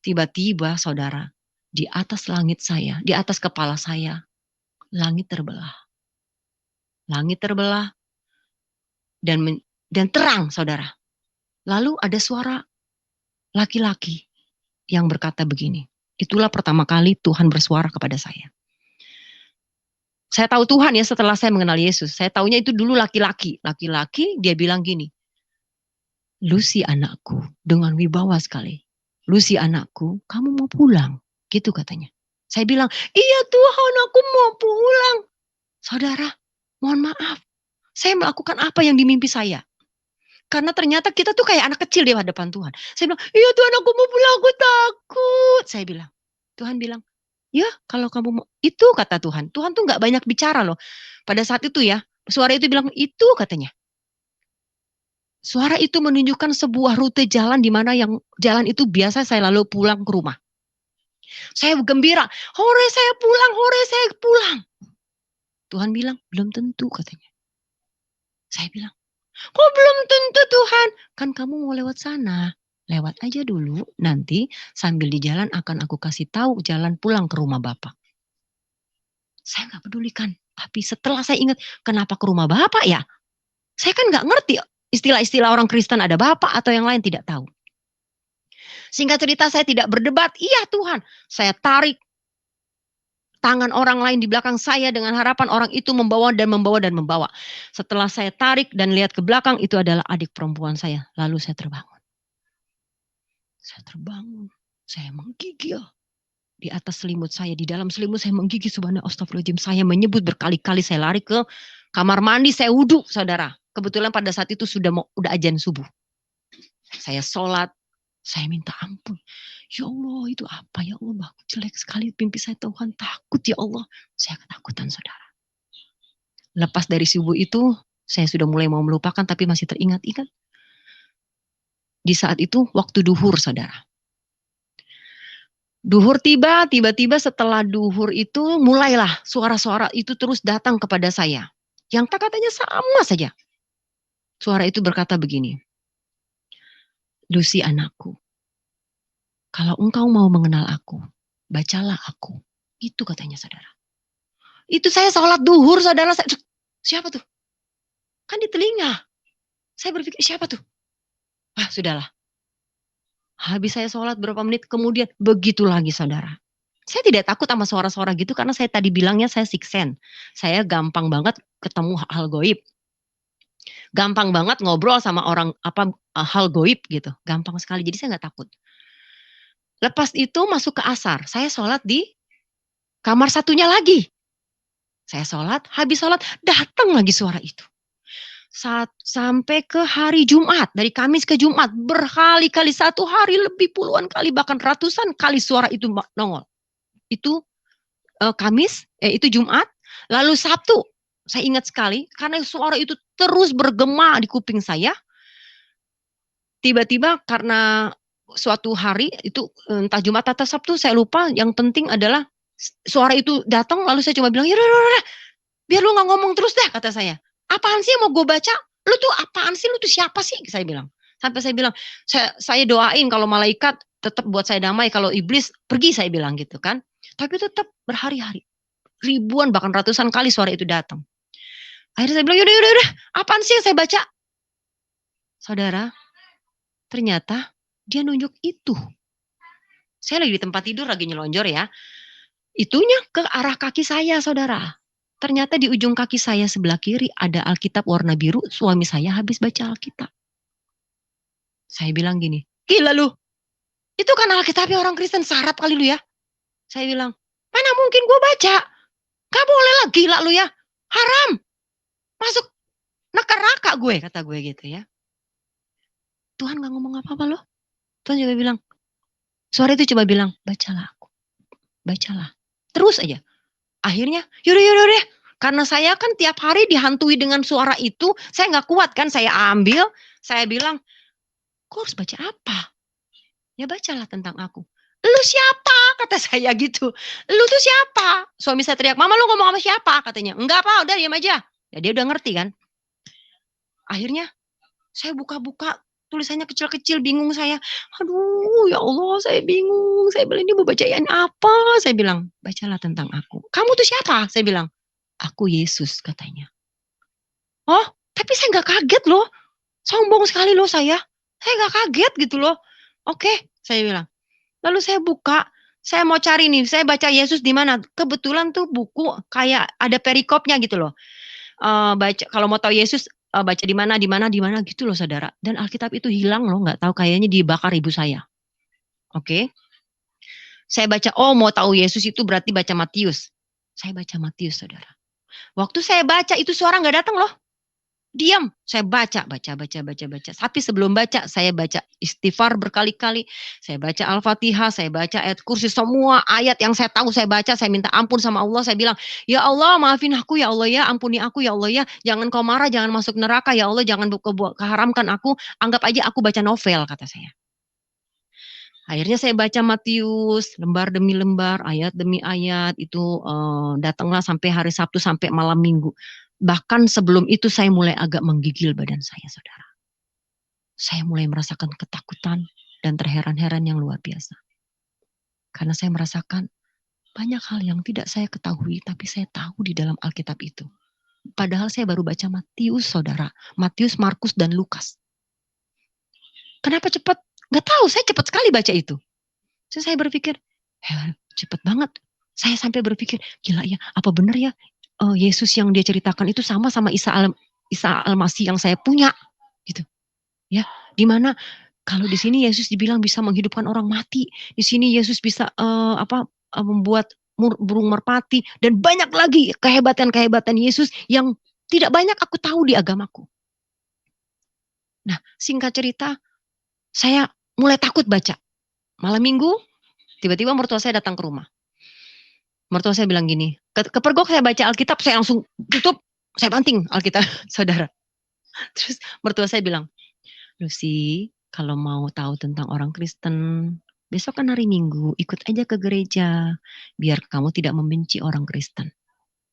Speaker 2: Tiba-tiba saudara, di atas langit saya, di atas kepala saya, langit terbelah. Langit terbelah dan terang saudara. Lalu ada suara laki-laki yang berkata begini. Itulah pertama kali Tuhan bersuara kepada saya. Saya tahu Tuhan ya setelah saya mengenal Yesus. Saya taunya itu dulu laki-laki. Laki-laki dia bilang gini. Lucy anakku, dengan wibawa sekali. Lucy anakku, kamu mau pulang? Gitu katanya. Saya bilang, iya Tuhan aku mau pulang. Saudara, mohon maaf. Saya melakukan apa yang dimimpi saya. Karena ternyata kita tuh kayak anak kecil di hadapan Tuhan. Saya bilang, iya Tuhan aku mau pulang, aku takut. Saya bilang, Tuhan bilang, ya kalau kamu mau, itu kata Tuhan. Tuhan tuh gak banyak bicara loh. Pada saat itu ya, suara itu bilang, itu katanya. Suara itu menunjukkan sebuah rute jalan di mana yang jalan itu biasa saya lalu pulang ke rumah. Saya gembira, hore saya pulang. Tuhan bilang, belum tentu katanya. Saya bilang, kok belum tentu Tuhan? Kan kamu mau lewat sana. Lewat aja dulu, nanti sambil di jalan akan aku kasih tahu jalan pulang ke rumah Bapak. Saya gak pedulikan. Tapi setelah saya ingat, kenapa ke rumah Bapak ya? Saya kan gak ngerti istilah-istilah orang Kristen, ada Bapak atau yang lain, tidak tahu. Singkat cerita, saya tidak berdebat. Iya Tuhan, saya tarik tangan orang lain di belakang saya dengan harapan orang itu membawa dan membawa dan membawa. Setelah saya tarik dan lihat ke belakang, itu adalah adik perempuan saya. Lalu saya terbangun. Saya terbangun. Saya menggigil. Di atas selimut saya, di dalam selimut saya menggigil. Subhanallah, astagfirullahaladzim. Saya menyebut berkali-kali, saya lari ke kamar mandi, saya wudhu, saudara. Kebetulan pada saat itu udah azan subuh. Saya sholat, saya minta ampun. Ya Allah, itu apa ya Allah, jelek sekali mimpi saya, Tuhan, takut ya Allah. Saya ketakutan, saudara. Lepas dari subuh itu, saya sudah mulai mau melupakan, tapi masih teringat-ingat. Di saat itu, waktu duhur, saudara. Duhur tiba-tiba setelah duhur itu, mulailah suara-suara itu terus datang kepada saya. Yang katanya sama saja. Suara itu berkata begini, Lucy anakku, kalau engkau mau mengenal aku, bacalah aku. Itu katanya, saudara. Itu saya sholat duhur, saudara. Siapa tuh? Kan di telinga. Saya berpikir, siapa tuh? Ah, sudahlah. Habis saya sholat berapa menit, kemudian begitu lagi, saudara. Saya tidak takut sama suara-suara gitu, karena saya tadi bilangnya saya siksen. Saya gampang banget ketemu hal goib. Gampang banget ngobrol sama orang hal goib gitu. Gampang sekali, jadi saya nggak takut. Lepas itu masuk ke asar. Saya sholat di kamar satunya lagi. Saya sholat, habis sholat datang lagi suara itu. Sampai ke hari Jumat, dari Kamis ke Jumat, berkali-kali, satu hari lebih puluhan kali, bahkan ratusan kali suara itu nongol. Itu Kamis, itu Jumat, lalu Sabtu, saya ingat sekali, karena suara itu terus bergema di kuping saya. Tiba-tiba karena suatu hari itu entah Jumat atau Sabtu, saya lupa, yang penting adalah suara itu datang, lalu saya cuma bilang, ya udah, biar lu gak ngomong terus deh, kata saya. Apaan sih yang mau gue baca? Lu tuh apaan sih? Lu tuh siapa sih? Saya bilang. Sampai saya bilang, saya doain kalau malaikat tetap buat saya damai, kalau iblis pergi, saya bilang gitu kan. Tapi tetap berhari-hari. Ribuan bahkan ratusan kali suara itu datang. Akhirnya saya bilang, yaudah, apaan sih yang saya baca? Saudara, ternyata dia nunjuk itu. Saya lagi di tempat tidur, lagi nyelonjor ya. Itunya ke arah kaki saya, saudara. Ternyata di ujung kaki saya sebelah kiri ada Alkitab warna biru. Suami saya habis baca Alkitab. Saya bilang gini, gila lu. Itu kan Alkitabnya orang Kristen, syarat kali lu ya. Saya bilang, mana mungkin gue baca. Gak boleh lah, gila lu ya. Haram. Masuk neraka gue, kata gue gitu ya. Tuhan gak ngomong apa-apa loh. Tuhan juga bilang, suara itu coba bilang, bacalah aku. Bacalah. Terus aja. Akhirnya, yaudah deh. Karena saya kan tiap hari dihantui dengan suara itu, saya gak kuat kan. Saya ambil, saya bilang, kok harus baca apa? Ya bacalah tentang aku. Lu siapa? Kata saya gitu. Lu tuh siapa? Suami saya teriak, mama lu ngomong sama siapa? Katanya, enggak apa, udah diam aja. Ya dia udah ngerti kan. Akhirnya, saya buka-buka, tulisannya kecil-kecil, bingung saya. Aduh, ya Allah, saya bingung. Saya bilang, ini mau bacain apa? Saya bilang, bacalah tentang aku. Kamu tuh siapa? Saya bilang, aku Yesus, katanya. Oh, tapi saya gak kaget loh. Sombong sekali loh saya. Saya gak kaget gitu loh. Oke, saya bilang. Lalu saya buka, saya mau cari nih, saya baca Yesus di mana. Kebetulan tuh buku kayak ada perikopnya gitu loh. Baca kalau mau tahu Yesus baca di mana gitu loh, saudara. Dan Alkitab itu hilang loh, nggak tahu, kayaknya dibakar ibu saya. Oke. Saya baca, oh mau tahu Yesus itu berarti baca Matius. Saya baca Matius, saudara. Waktu saya baca itu suara nggak datang loh. Diam, saya baca. Tapi sebelum baca, saya baca istighfar berkali-kali. Saya baca Al-Fatihah, saya baca ayat kursi, semua ayat yang saya tahu saya baca. Saya minta ampun sama Allah, saya bilang, ya Allah maafin aku ya Allah ya, ampuni aku ya Allah ya. Jangan kau marah, jangan masuk neraka ya Allah, jangan keharamkan aku. Anggap aja aku baca novel, kata saya. Akhirnya saya baca Matius, lembar demi lembar, ayat demi ayat, itu datanglah sampai hari Sabtu, sampai malam Minggu. Bahkan sebelum itu saya mulai agak menggigil badan saya, saudara. Saya mulai merasakan ketakutan dan terheran-heran yang luar biasa. Karena saya merasakan banyak hal yang tidak saya ketahui, tapi saya tahu di dalam Alkitab itu. Padahal saya baru baca Matius, saudara. Matius, Markus, dan Lukas. Kenapa cepat? Nggak tahu, saya cepat sekali baca itu. Terus saya berpikir, cepet banget. Saya sampai berpikir, gila ya, apa benar ya Yesus yang dia ceritakan itu sama Isa Al-Masih yang saya punya, gitu. Ya, di mana kalau di sini Yesus dibilang bisa menghidupkan orang mati, di sini Yesus bisa membuat burung merpati dan banyak lagi kehebatan-kehebatan Yesus yang tidak banyak aku tahu di agamaku. Nah, singkat cerita, saya mulai takut baca. Malam minggu, tiba-tiba mertua saya datang ke rumah. Mertua saya bilang gini, kepergok saya baca Alkitab, saya langsung tutup, saya banting Alkitab, saudara. Terus mertua saya bilang, Lucy, kalau mau tahu tentang orang Kristen, besok kan hari Minggu, ikut aja ke gereja, biar kamu tidak membenci orang Kristen.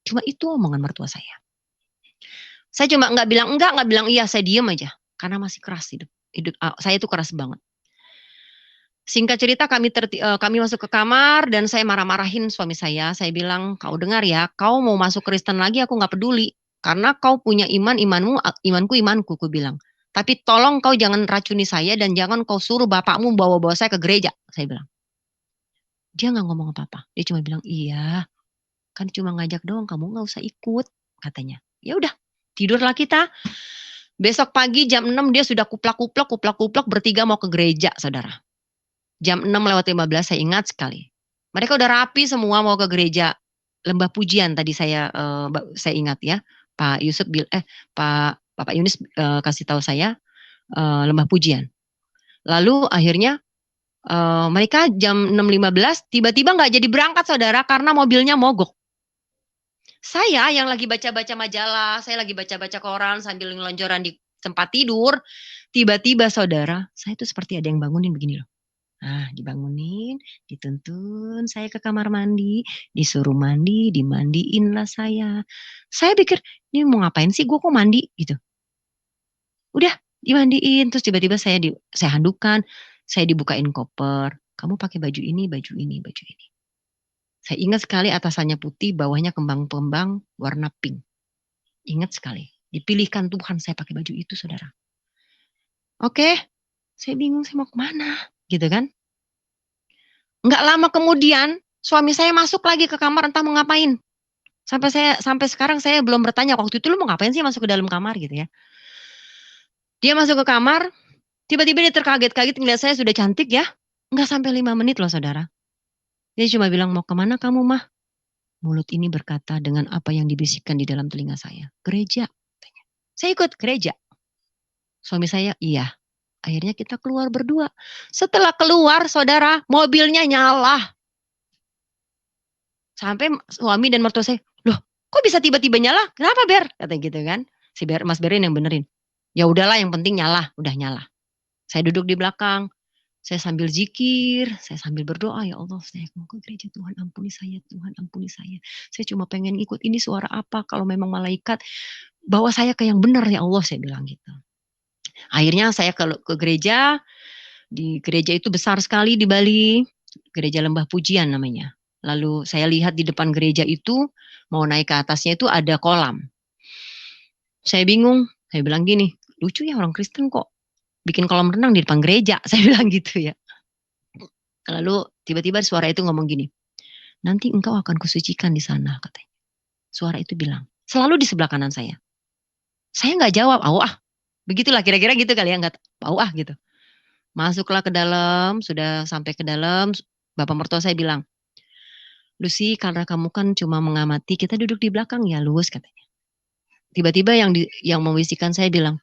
Speaker 2: Cuma itu omongan mertua saya. Saya cuma nggak bilang enggak, nggak bilang iya, saya diem aja. Karena masih keras hidup saya itu keras banget. Singkat cerita kami masuk ke kamar dan saya marah-marahin suami saya. Saya bilang, kau dengar ya, kau mau masuk Kristen lagi aku nggak peduli. Karena kau punya imanku imanku, aku bilang. Tapi tolong kau jangan racuni saya dan jangan kau suruh bapakmu bawa-bawa saya ke gereja, saya bilang. Dia nggak ngomong apa-apa. Dia cuma bilang, iya, kan cuma ngajak doang, kamu nggak usah ikut, katanya. Ya udah, tidurlah kita. Besok pagi jam 6 dia sudah kuplak-kuplak bertiga mau ke gereja, saudara. Jam 6:15 saya ingat sekali. Mereka udah rapi semua mau ke gereja Lembah Pujian tadi saya ingat ya. Pak Bapak Yunus kasih tahu saya Lembah Pujian. Lalu akhirnya mereka jam 6:15 tiba-tiba nggak jadi berangkat, saudara, karena mobilnya mogok. Saya yang lagi baca-baca majalah, saya lagi baca-baca koran sambil ngelonjoran di tempat tidur, tiba-tiba saudara, saya itu seperti ada yang bangunin begini loh. Nah, dibangunin, dituntun saya ke kamar mandi, disuruh mandi, dimandiin lah saya. Saya pikir, ini mau ngapain sih gue kok mandi gitu. Udah, dimandiin, terus tiba-tiba saya handukan, saya dibukain koper. Kamu pakai baju ini, baju ini, baju ini. Saya ingat sekali atasannya putih, bawahnya kembang-kembang warna pink. Ingat sekali. Dipilihkan Tuhan saya pakai baju itu, saudara. Oke, saya bingung saya mau kemana, gitu kan. Nggak lama kemudian, suami saya masuk lagi ke kamar entah mau ngapain. Sampai sekarang saya belum bertanya, waktu itu lu mau ngapain sih masuk ke dalam kamar gitu ya. Dia masuk ke kamar, tiba-tiba dia terkaget-kaget ngeliat saya sudah cantik ya. Nggak sampai 5 menit loh, saudara. Dia cuma bilang, mau kemana kamu, Mah? Mulut ini berkata dengan apa yang dibisikkan di dalam telinga saya. Gereja. Saya ikut gereja. Suami saya, iya. Akhirnya kita keluar berdua. Setelah keluar, saudara, mobilnya nyala. Sampai suami dan mertua saya, loh kok bisa tiba-tiba nyala? Kenapa, Ber? Katanya gitu kan. Si Mas Berin yang benerin. Ya udahlah, yang penting nyala. Udah nyala. Saya duduk di belakang. Saya sambil zikir, saya sambil berdoa, ya Allah, saya mau ke gereja, Tuhan ampuni saya, Tuhan ampuni saya. Saya cuma pengen ikut, ini suara apa, kalau memang malaikat, bawa saya ke yang benar ya Allah, saya bilang gitu. Akhirnya saya ke gereja, di gereja itu besar sekali di Bali, gereja Lembah Pujian namanya. Lalu saya lihat di depan gereja itu, mau naik ke atasnya itu ada kolam. Saya bingung, saya bilang gini, lucu ya orang Kristen kok bikin kolam renang di depan gereja, saya bilang gitu ya. Lalu tiba-tiba suara itu ngomong gini, nanti engkau akan kusucikan di sana, katanya. Suara itu bilang, selalu di sebelah kanan saya. Saya nggak jawab, begitulah kira-kira gitu kali ya, nggak gitu. Masuklah ke dalam, sudah sampai ke dalam, bapak mertua saya bilang, Lucy, karena kamu kan cuma mengamati, kita duduk di belakang ya, Lus, katanya. Tiba-tiba yang membisikkan saya bilang,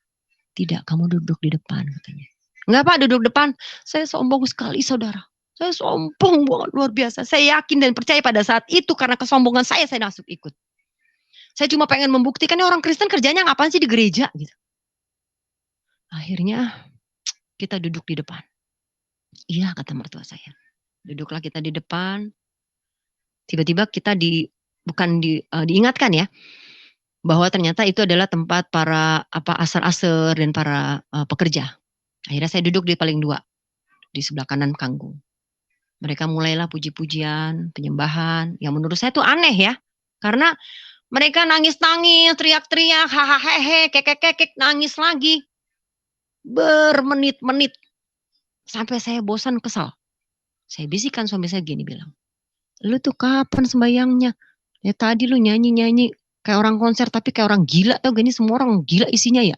Speaker 2: tidak, kamu duduk di depan, katanya. Enggak, Pak, duduk depan. Saya sombong sekali, saudara. Saya sombong banget, luar biasa. Saya yakin dan percaya pada saat itu karena kesombongan saya masuk ikut. Saya cuma pengen membuktikan orang Kristen kerjanya ngapain sih di gereja gitu. Akhirnya kita duduk di depan. Iya, kata mertua saya. Duduklah kita di depan. Tiba-tiba kita diingatkan ya bahwa ternyata itu adalah tempat para aser-aser dan para pekerja. Akhirnya saya duduk di paling 2 di sebelah kanan panggung. Mereka mulailah puji-pujian, penyembahan, yang menurut saya itu aneh ya. Karena mereka nangis-nangis, teriak-teriak, hahaha, kekek-kekek, nangis lagi. Bermenit-menit. Sampai saya bosan, kesal. Saya bisikan suami saya gini, bilang, "Lu tuh kapan sembayangnya? Ya tadi lu nyanyi-nyanyi kayak orang konser, tapi kayak orang gila, tau gak, ini semua orang gila isinya ya.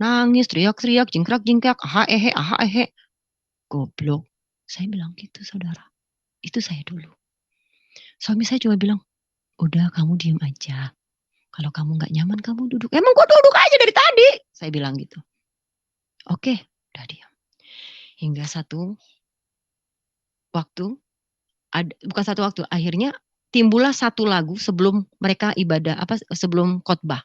Speaker 2: Nangis, teriak-teriak, jingkrak-jingkrak, aha ehe. Goblok." Saya bilang gitu, saudara. Itu saya dulu. Suami saya cuma bilang, "Udah, kamu diem aja. Kalau kamu nggak nyaman, kamu duduk." Emang gua duduk aja dari tadi. Saya bilang gitu. Oke, udah diam. Hingga satu waktu, bukan satu waktu, akhirnya timbullah satu lagu sebelum mereka ibadah, sebelum khotbah.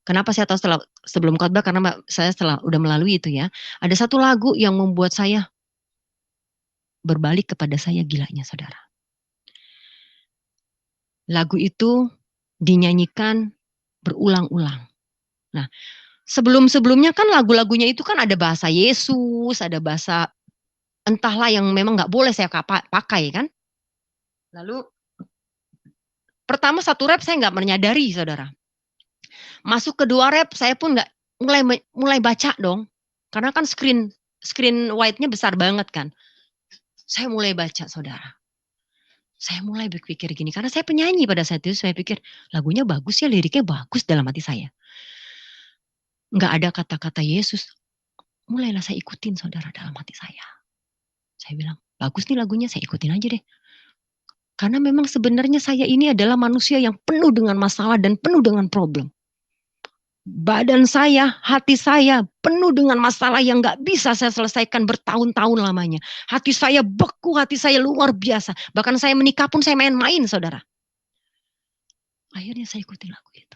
Speaker 2: Kenapa saya tahu sebelum khotbah? Karena saya setelah udah melalui itu ya. Ada satu lagu yang membuat saya berbalik kepada saya gilanya, saudara. Lagu itu dinyanyikan berulang-ulang. Nah, sebelum-sebelumnya kan lagu-lagunya itu kan ada bahasa Yesus, ada bahasa entahlah yang memang nggak boleh saya pakai kan. Lalu pertama satu rap saya nggak menyadari, saudara. Masuk kedua rap saya pun nggak mulai baca dong. Karena kan screen white-nya besar banget kan. Saya mulai baca, saudara. Saya mulai berpikir gini, karena saya penyanyi pada saat itu, saya pikir lagunya bagus ya, liriknya bagus dalam hati saya. Nggak ada kata-kata Yesus. Mulailah saya ikutin, saudara, dalam hati saya. Saya bilang, bagus nih lagunya, saya ikutin aja deh. Karena memang sebenarnya saya ini adalah manusia yang penuh dengan masalah dan penuh dengan problem. Badan saya, hati saya penuh dengan masalah yang gak bisa saya selesaikan bertahun-tahun lamanya. Hati saya beku, hati saya luar biasa. Bahkan saya menikah pun saya main-main, saudara. Akhirnya saya ikuti lagu itu.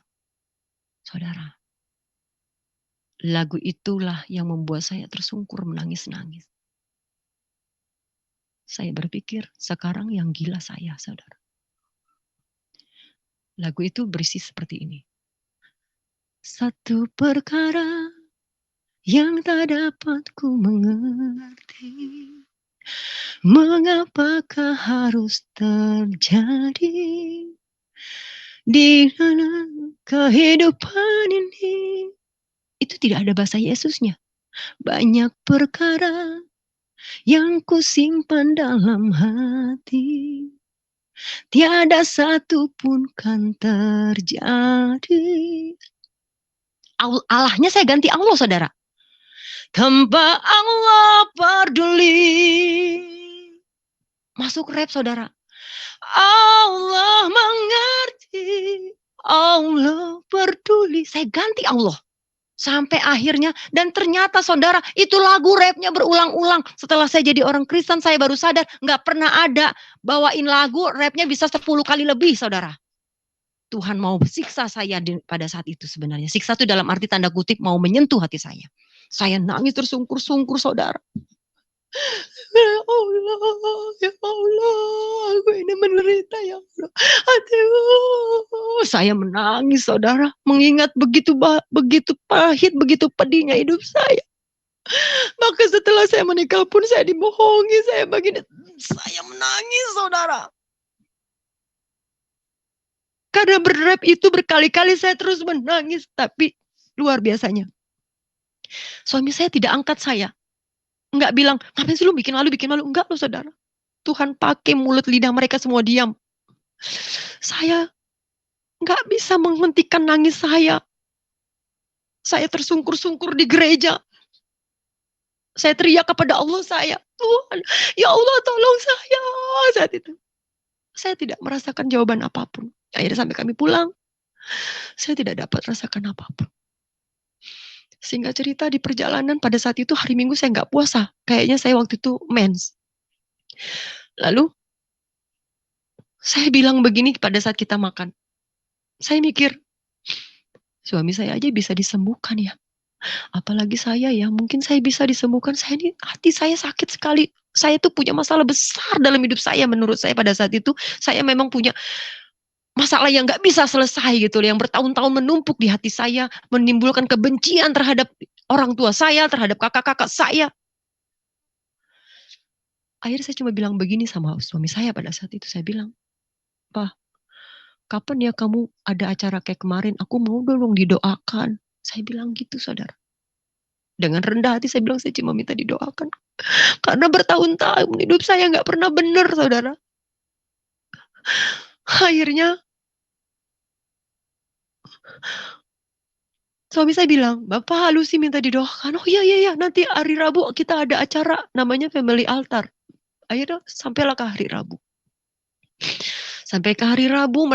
Speaker 2: Saudara, lagu itulah yang membuat saya tersungkur menangis-nangis. Saya berpikir sekarang yang gila saya, saudara. Lagu itu berisi seperti ini. Satu perkara yang tak dapat ku mengerti, mengapakah harus terjadi di dalam kehidupan ini. Itu tidak ada bahasa Yesusnya. Banyak perkara yang ku simpan dalam hati, tiada satu pun kan terjadi. Allahnya saya ganti Allah, saudara. Tanpa Allah peduli. Masuk rap, saudara. Allah mengerti, Allah peduli. Saya ganti Allah. Sampai akhirnya, dan ternyata saudara, itu lagu rapnya berulang-ulang. Setelah saya jadi orang Kristen, saya baru sadar, gak pernah ada bawain lagu rapnya bisa 10 kali lebih, saudara. Tuhan mau siksa saya pada saat itu sebenarnya. Siksa itu dalam arti tanda kutip mau menyentuh hati saya. Saya nangis tersungkur-sungkur, saudara. Ya Allah, aku ini menderita, ya Allah. Saya menangis, saudara. Mengingat begitu pahit, begitu pedihnya hidup saya. Maka setelah saya menikah pun saya dibohongi, saya menangis, saudara. Karena berrap itu berkali-kali saya terus menangis, tapi luar biasanya. Suami saya tidak angkat saya. Enggak bilang, ngapain sih lu bikin malu. Enggak loh, saudara. Tuhan pakai mulut lidah mereka semua diam. Saya enggak bisa menghentikan nangis saya. Saya tersungkur-sungkur di gereja. Saya teriak kepada Allah saya, Tuhan, ya Allah tolong saya. Saat itu saya tidak merasakan jawaban apapun. Akhirnya sampai kami pulang, saya tidak dapat rasakan apapun. Singkat cerita, di perjalanan pada saat itu hari Minggu saya nggak puasa. Kayaknya saya waktu itu mens. Lalu saya bilang begini pada saat kita makan. Saya mikir, suami saya aja bisa disembuhkan ya. Apalagi saya ya, mungkin saya bisa disembuhkan. Saya ini hati saya sakit sekali. Saya tuh punya masalah besar dalam hidup saya. Menurut saya pada saat itu, saya memang punya masalah yang gak bisa selesai gitu, yang bertahun-tahun menumpuk di hati saya, menimbulkan kebencian terhadap orang tua saya, terhadap kakak-kakak saya. Akhirnya saya cuma bilang begini sama suami saya pada saat itu, saya bilang, Pak, kapan ya kamu ada acara kayak kemarin, aku mau dong didoakan. Saya bilang gitu, saudara. Dengan rendah hati saya bilang, saya cuma minta didoakan. Karena bertahun-tahun hidup saya nggak pernah benar, saudara. Akhirnya suami saya bilang, Bapak Lucy minta didoakan. Oh iya, nanti hari Rabu kita ada acara namanya Family Altar. Akhirnya sampailah ke hari Rabu. Sampai ke hari Rabu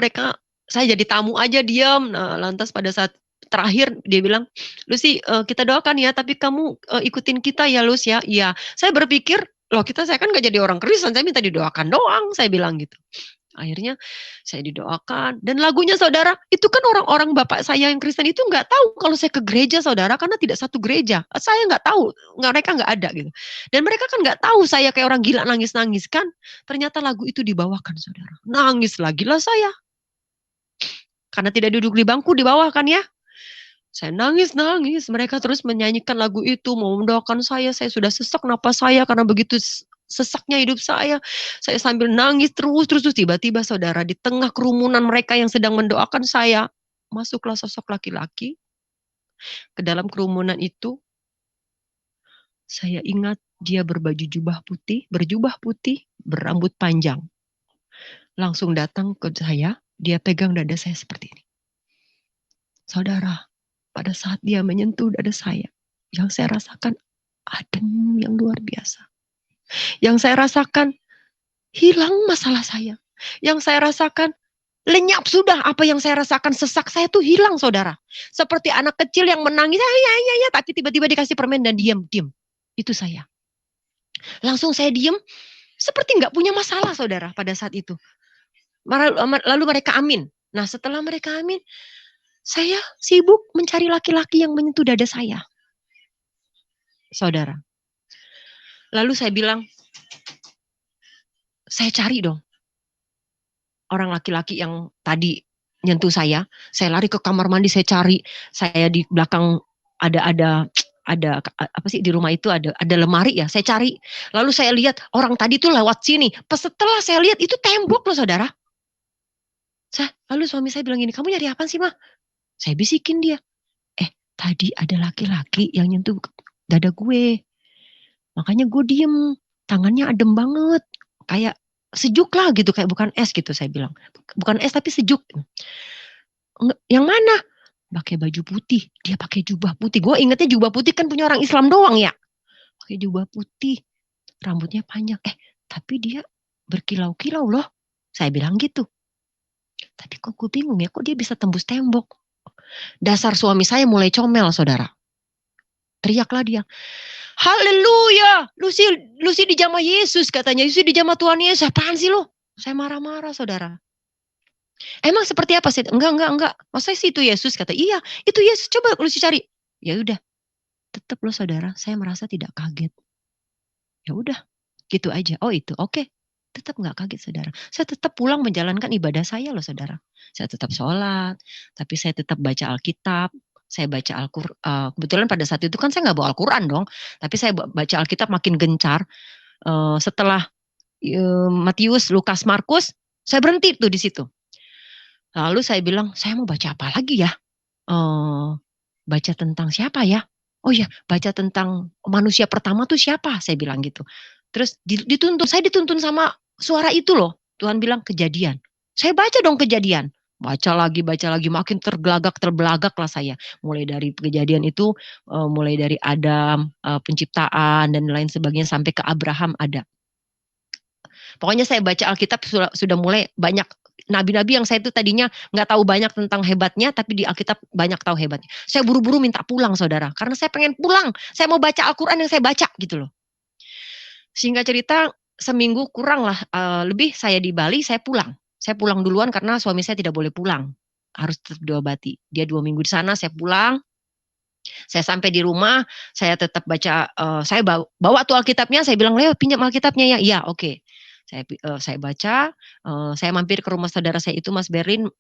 Speaker 2: saya jadi tamu aja diam. Nah, lantas pada saat terakhir dia bilang, Lucy kita doakan ya, tapi kamu ikutin kita ya Lus ya. Iya, saya berpikir, saya kan gak jadi orang Kristen, saya minta didoakan doang, saya bilang gitu. Akhirnya saya didoakan, dan lagunya saudara, itu kan orang-orang bapak saya yang Kristen itu nggak tahu kalau saya ke gereja saudara, karena tidak satu gereja. Saya nggak tahu, mereka nggak ada gitu. Dan mereka kan nggak tahu saya kayak orang gila nangis-nangis kan. Ternyata lagu itu dibawakan saudara. Nangis lagi lah saya. Karena tidak duduk di bangku, dibawakan ya. Saya nangis-nangis, mereka terus menyanyikan lagu itu, mau mendoakan saya sudah sesak napas saya karena begitu sesaknya hidup saya sambil nangis terus, tiba-tiba saudara, di tengah kerumunan mereka yang sedang mendoakan saya, masuklah sosok laki-laki ke dalam kerumunan itu. Saya ingat dia berjubah putih, berambut panjang. Langsung datang ke saya, dia pegang dada saya seperti ini. Saudara, pada saat dia menyentuh dada saya, yang saya rasakan adem yang luar biasa. Yang saya rasakan hilang masalah saya. Yang saya rasakan lenyap sudah apa yang saya rasakan, sesak saya tuh hilang saudara. Seperti anak kecil yang menangis, ya, tapi tiba-tiba dikasih permen dan diam. Itu saya. Langsung saya diam, seperti nggak punya masalah saudara pada saat itu. Lalu mereka amin. Nah setelah mereka amin, saya sibuk mencari laki-laki yang menyentuh dada saya. Saudara. Lalu saya bilang, saya cari dong. Orang laki-laki yang tadi nyentuh saya lari ke kamar mandi, saya cari. Saya di belakang ada apa sih di rumah itu ada lemari ya, saya cari. Lalu saya lihat orang tadi tuh lewat sini. Setelah saya lihat itu tembok loh saudara. Lalu suami saya bilang gini, kamu nyari apa sih mah? Saya bisikin dia, tadi ada laki-laki yang nyentuh dada gue. Makanya gue diem, tangannya adem banget, kayak sejuk lah gitu, kayak bukan es gitu saya bilang. Bukan es tapi sejuk. Yang mana? Pakai baju putih, dia pakai jubah putih. Gue ingetnya jubah putih kan punya orang Islam doang ya. Pakai jubah putih, rambutnya panjang. Tapi dia berkilau-kilau loh. Saya bilang gitu. Tapi kok gue bingung ya, kok dia bisa tembus tembok. Dasar suami saya mulai comel saudara. Teriaklah dia, haleluya, Lucy dijamah Yesus katanya, Lucy dijamah Tuhan Yesus. Apaan sih lo? Saya marah-marah saudara. Emang seperti apa sih? Enggak. Masa sih itu Yesus? Kata, iya itu Yesus, coba Lucy cari. Ya udah, tetap loh saudara, saya merasa tidak kaget. Ya udah, gitu aja. Oh itu, oke. Tetap nggak kaget saudara. Saya tetap pulang menjalankan ibadah saya loh saudara. Saya tetap sholat, tapi saya tetap baca Alkitab. Saya baca Al-Quran. Kebetulan pada saat itu kan saya nggak bawa Al-Quran dong. Tapi saya baca Alkitab makin gencar. Setelah Matius, Lukas, Markus, saya berhenti tuh di situ. Lalu saya bilang, saya mau baca apa lagi ya? Baca tentang siapa ya? Oh ya, baca tentang manusia pertama tuh siapa? Saya bilang gitu. Terus saya dituntun sama suara itu loh. Tuhan bilang Kejadian. Saya baca dong Kejadian. Baca lagi, makin terbelagak lah saya. Mulai dari Kejadian itu, mulai dari Adam, penciptaan dan lain sebagainya sampai ke Abraham ada. Pokoknya saya baca Alkitab sudah mulai banyak nabi-nabi yang saya itu tadinya nggak tahu banyak tentang hebatnya, tapi di Alkitab banyak tahu hebatnya. Saya buru-buru minta pulang saudara, karena saya pengen pulang. Saya mau baca Al-Quran yang saya baca gitu loh. Singkat cerita, seminggu kurang lah lebih saya di Bali, saya pulang. Saya pulang duluan karena suami saya tidak boleh pulang. Harus tetap diobati. Dia 2 minggu di sana, saya pulang. Saya sampai di rumah, saya tetap baca, saya bawa tuh Alkitabnya, saya bilang, Leo pinjam Alkitabnya ya? Iya, oke. Saya baca, saya mampir ke rumah saudara saya itu, Mas Berlin,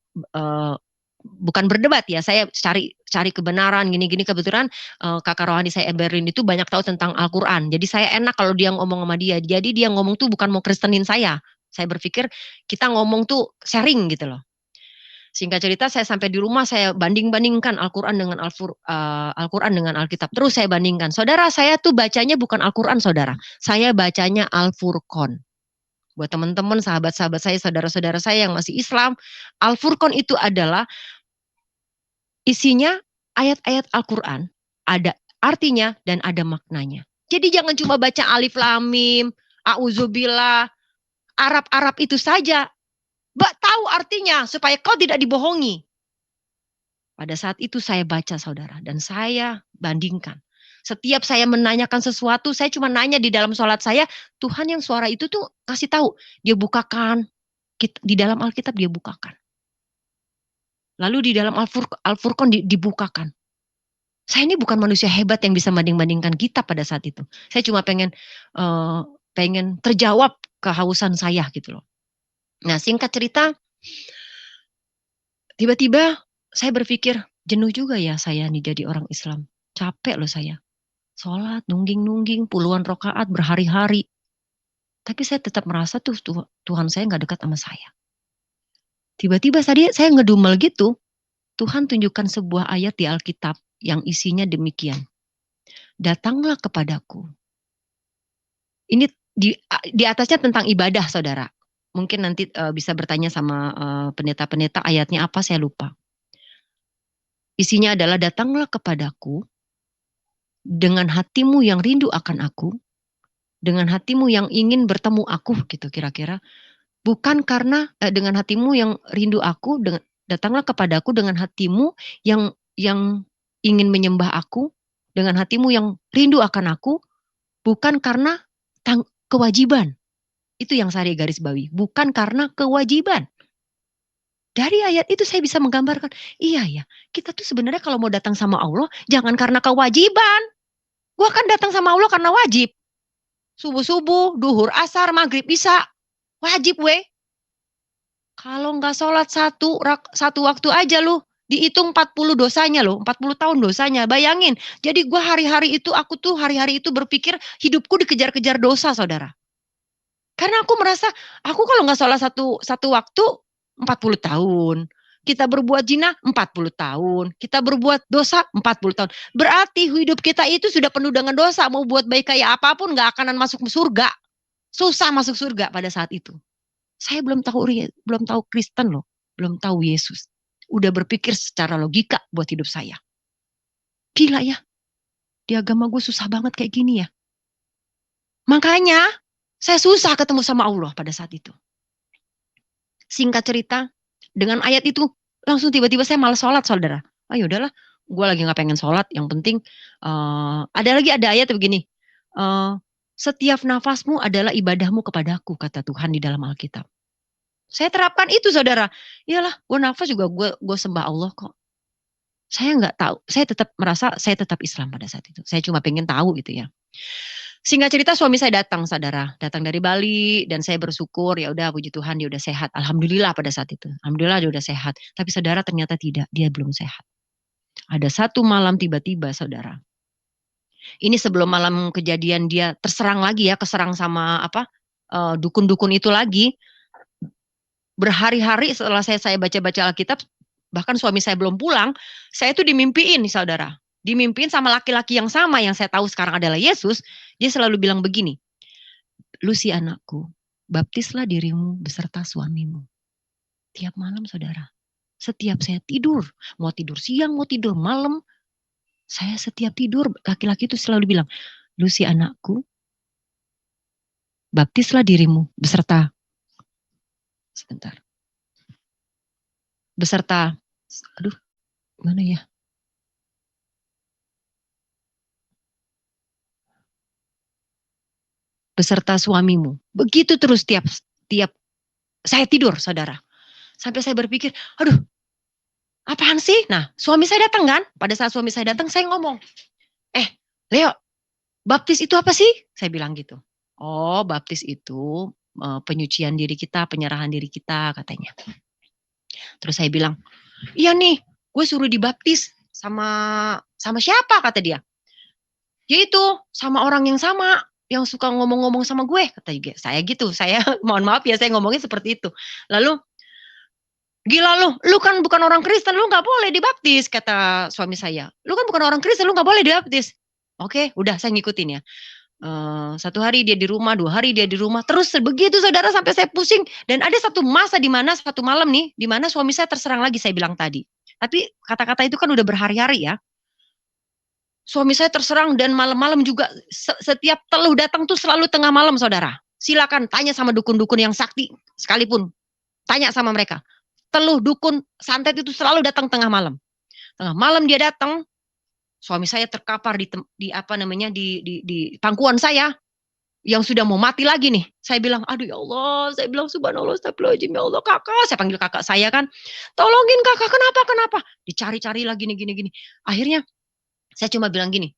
Speaker 2: bukan berdebat ya, saya cari kebenaran gini-gini. Kebetulan kakak rohani saya Berlin itu banyak tahu tentang Al-Quran, jadi saya enak kalau dia ngomong sama dia. Jadi dia ngomong tuh bukan mau Kristenin saya berpikir kita ngomong tuh sharing gitu loh. Singkat cerita, saya sampai di rumah, saya banding-bandingkan Al-Quran dengan Al-Quran dengan Alkitab. Terus saya bandingkan. Saudara, saya tuh bacanya bukan Al-Quran, saudara. Saya bacanya Al-Furqan. Buat teman-teman, sahabat-sahabat saya, saudara-saudara saya yang masih Islam, Al-Furqan itu adalah isinya ayat-ayat Al-Quran. Ada artinya dan ada maknanya. Jadi jangan cuma baca alif lam mim, auzubillah, Arab-Arab itu saja. Tahu artinya supaya kau tidak dibohongi. Pada saat itu saya baca, saudara, dan saya bandingkan. Setiap saya menanyakan sesuatu, saya cuma nanya di dalam sholat saya, Tuhan yang suara itu tuh kasih tahu, dia bukakan di dalam Alkitab, dia bukakan. Lalu di dalam Al-Furqan dibukakan. Saya ini bukan manusia hebat yang bisa banding-bandingkan kitab pada saat itu. Saya cuma pengen terjawab kehausan saya gitu loh. Nah, singkat cerita, tiba-tiba saya berpikir, jenuh juga ya saya nih jadi orang Islam. Capek loh saya. Sholat, nungging-nungging, puluhan rakaat berhari-hari. Tapi saya tetap merasa tuh Tuhan saya gak dekat sama saya. Tiba-tiba tadi saya ngedumel gitu, Tuhan tunjukkan sebuah ayat di Alkitab yang isinya demikian. Datanglah kepadaku. Ini di atasnya tentang ibadah, saudara. Mungkin nanti bisa bertanya sama pendeta-pendeta ayatnya apa, saya lupa. Isinya adalah datanglah kepadaku dengan hatimu yang rindu akan aku, dengan hatimu yang ingin bertemu aku, gitu kira-kira. Bukan karena dengan hatimu yang rindu aku, datanglah kepadaku dengan hatimu yang ingin menyembah aku, dengan hatimu yang rindu akan aku, bukan karena kewajiban. Itu yang saya garis bawahi, bukan karena kewajiban. Dari ayat itu saya bisa menggambarkan, iya ya, kita tuh sebenarnya kalau mau datang sama Allah, jangan karena kewajiban. Gua kan datang sama Allah karena wajib. Subuh-subuh, duhur, asar, maghrib, isya. Wajib weh. Kalau nggak sholat satu waktu aja lu, dihitung 40 dosanya loh, 40 tahun dosanya. Bayangin, jadi gua aku tuh hari-hari itu berpikir hidupku dikejar-kejar dosa, saudara. Karena aku merasa, aku kalau nggak sholat satu waktu, 40 tahun. Kita berbuat zina 40 tahun. Kita berbuat dosa 40 tahun. Berarti hidup kita itu sudah penuh dengan dosa. Mau buat baik kayak apapun gak akan masuk surga. Susah masuk surga pada saat itu. Saya belum tahu Kristen loh. Belum tahu Yesus. Udah berpikir secara logika buat hidup saya. Gila ya. Di agama gue susah banget kayak gini ya. Makanya saya susah ketemu sama Allah pada saat itu. Singkat cerita, dengan ayat itu langsung tiba-tiba saya malas sholat, saudara. Yaudahlah, gue lagi gak pengen sholat. Yang penting ada ayat begini. Setiap nafasmu adalah ibadahmu kepadaku, kata Tuhan di dalam Alkitab. Saya terapkan itu, saudara. Iyalah, gue nafas juga gue sembah Allah kok. Saya nggak tahu. Saya tetap merasa saya tetap Islam pada saat itu. Saya cuma pengen tahu gitu ya. Singkat cerita, suami saya datang, saudara. Datang dari Bali dan saya bersyukur, ya udah puji Tuhan dia udah sehat. Alhamdulillah pada saat itu. Alhamdulillah dia udah sehat. Tapi saudara ternyata tidak, dia belum sehat. Ada satu malam tiba-tiba, saudara. Ini sebelum malam kejadian dia terserang lagi ya, keserang sama dukun-dukun itu lagi. Berhari-hari setelah saya baca-baca Alkitab, bahkan suami saya belum pulang, saya tuh dimimpiin nih, saudara. Dimimpiin sama laki-laki yang sama yang saya tahu sekarang adalah Yesus. Dia selalu bilang begini, Lucy anakku, baptislah dirimu beserta suamimu. Tiap malam, saudara. Setiap saya tidur, mau tidur siang, mau tidur malam, saya setiap tidur, laki-laki itu selalu bilang, Lucy anakku, baptislah dirimu beserta, mana ya? Beserta suamimu. Begitu terus tiap saya tidur, saudara. Sampai saya berpikir, aduh, apaan sih? Nah, suami saya datang kan? Pada saat suami saya datang, saya ngomong, Leo, baptis itu apa sih? Saya bilang gitu. Oh, baptis itu penyucian diri kita, penyerahan diri kita, katanya. Terus saya bilang, iya nih, gue suruh dibaptis sama siapa, kata dia. Yaitu sama orang yang sama, yang suka ngomong-ngomong sama gue, kata saya gitu. Saya mohon maaf ya, saya ngomongnya seperti itu. Lalu Gila lu kan bukan orang Kristen, lu nggak boleh dibaptis, kata suami saya. Lu kan bukan orang Kristen, lu nggak boleh dibaptis. Oke, udah saya ngikutin ya. 1 hari dia di rumah, 2 hari dia di rumah, terus begitu saudara sampai saya pusing. Dan ada satu masa di mana satu malam nih, di mana suami saya terserang lagi saya bilang tadi. Tapi kata-kata itu kan udah berhari-hari ya. Suami saya terserang dan malam-malam juga setiap teluh datang tuh selalu tengah malam saudara. Silakan tanya sama dukun-dukun yang sakti sekalipun. Tanya sama mereka. Teluh, dukun, santet itu selalu datang tengah malam. Tengah malam dia datang, suami saya terkapar di apa namanya di pangkuan saya yang sudah mau mati lagi nih. Saya bilang, aduh ya Allah, saya bilang subhanallah, astagfirullahaladzim ya Allah, kakak, saya panggil kakak saya kan, tolongin kakak, kenapa? Dicari-cari lagi nih gini-gini. Akhirnya saya cuma bilang gini,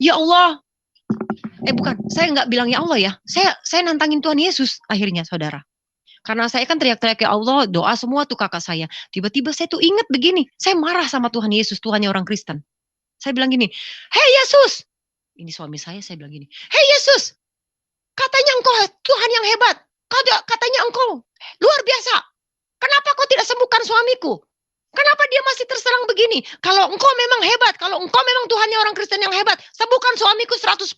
Speaker 2: ya Allah, bukan, saya nggak bilang ya Allah ya, saya nantangin Tuhan Yesus akhirnya saudara. Karena saya kan teriak-teriak ya Allah, doa semua tuh kakak saya. Tiba-tiba saya tuh ingat begini, saya marah sama Tuhan Yesus, Tuhannya orang Kristen. Saya bilang gini, hei Yesus, ini suami saya bilang gini, hei Yesus, katanya engkau Tuhan yang hebat, katanya engkau luar biasa, kenapa kau tidak sembuhkan suamiku? Kenapa dia masih terserang begini? Kalau engkau memang hebat, kalau engkau memang Tuhannya orang Kristen yang hebat, sembuhkan suamiku 100%.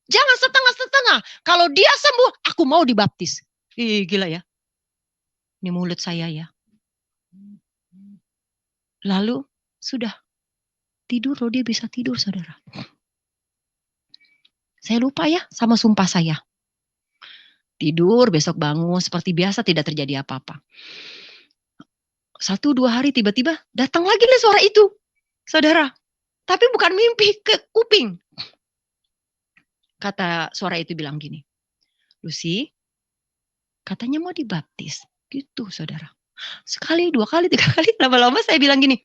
Speaker 2: Jangan setengah-setengah. Kalau dia sembuh, aku mau dibaptis. Ih, gila ya. Ini mulut saya ya. Lalu sudah tidur loh, dia bisa tidur saudara. Saya lupa ya sama sumpah saya. Tidur, besok bangun seperti biasa, tidak terjadi apa-apa. 1-2 hari tiba-tiba datang lagi nih suara itu. Saudara. Tapi bukan mimpi ke kuping. Kata suara itu bilang gini. Lucy, katanya mau dibaptis. Gitu saudara. Sekali, 2 kali, 3 kali. Lama-lama saya bilang gini.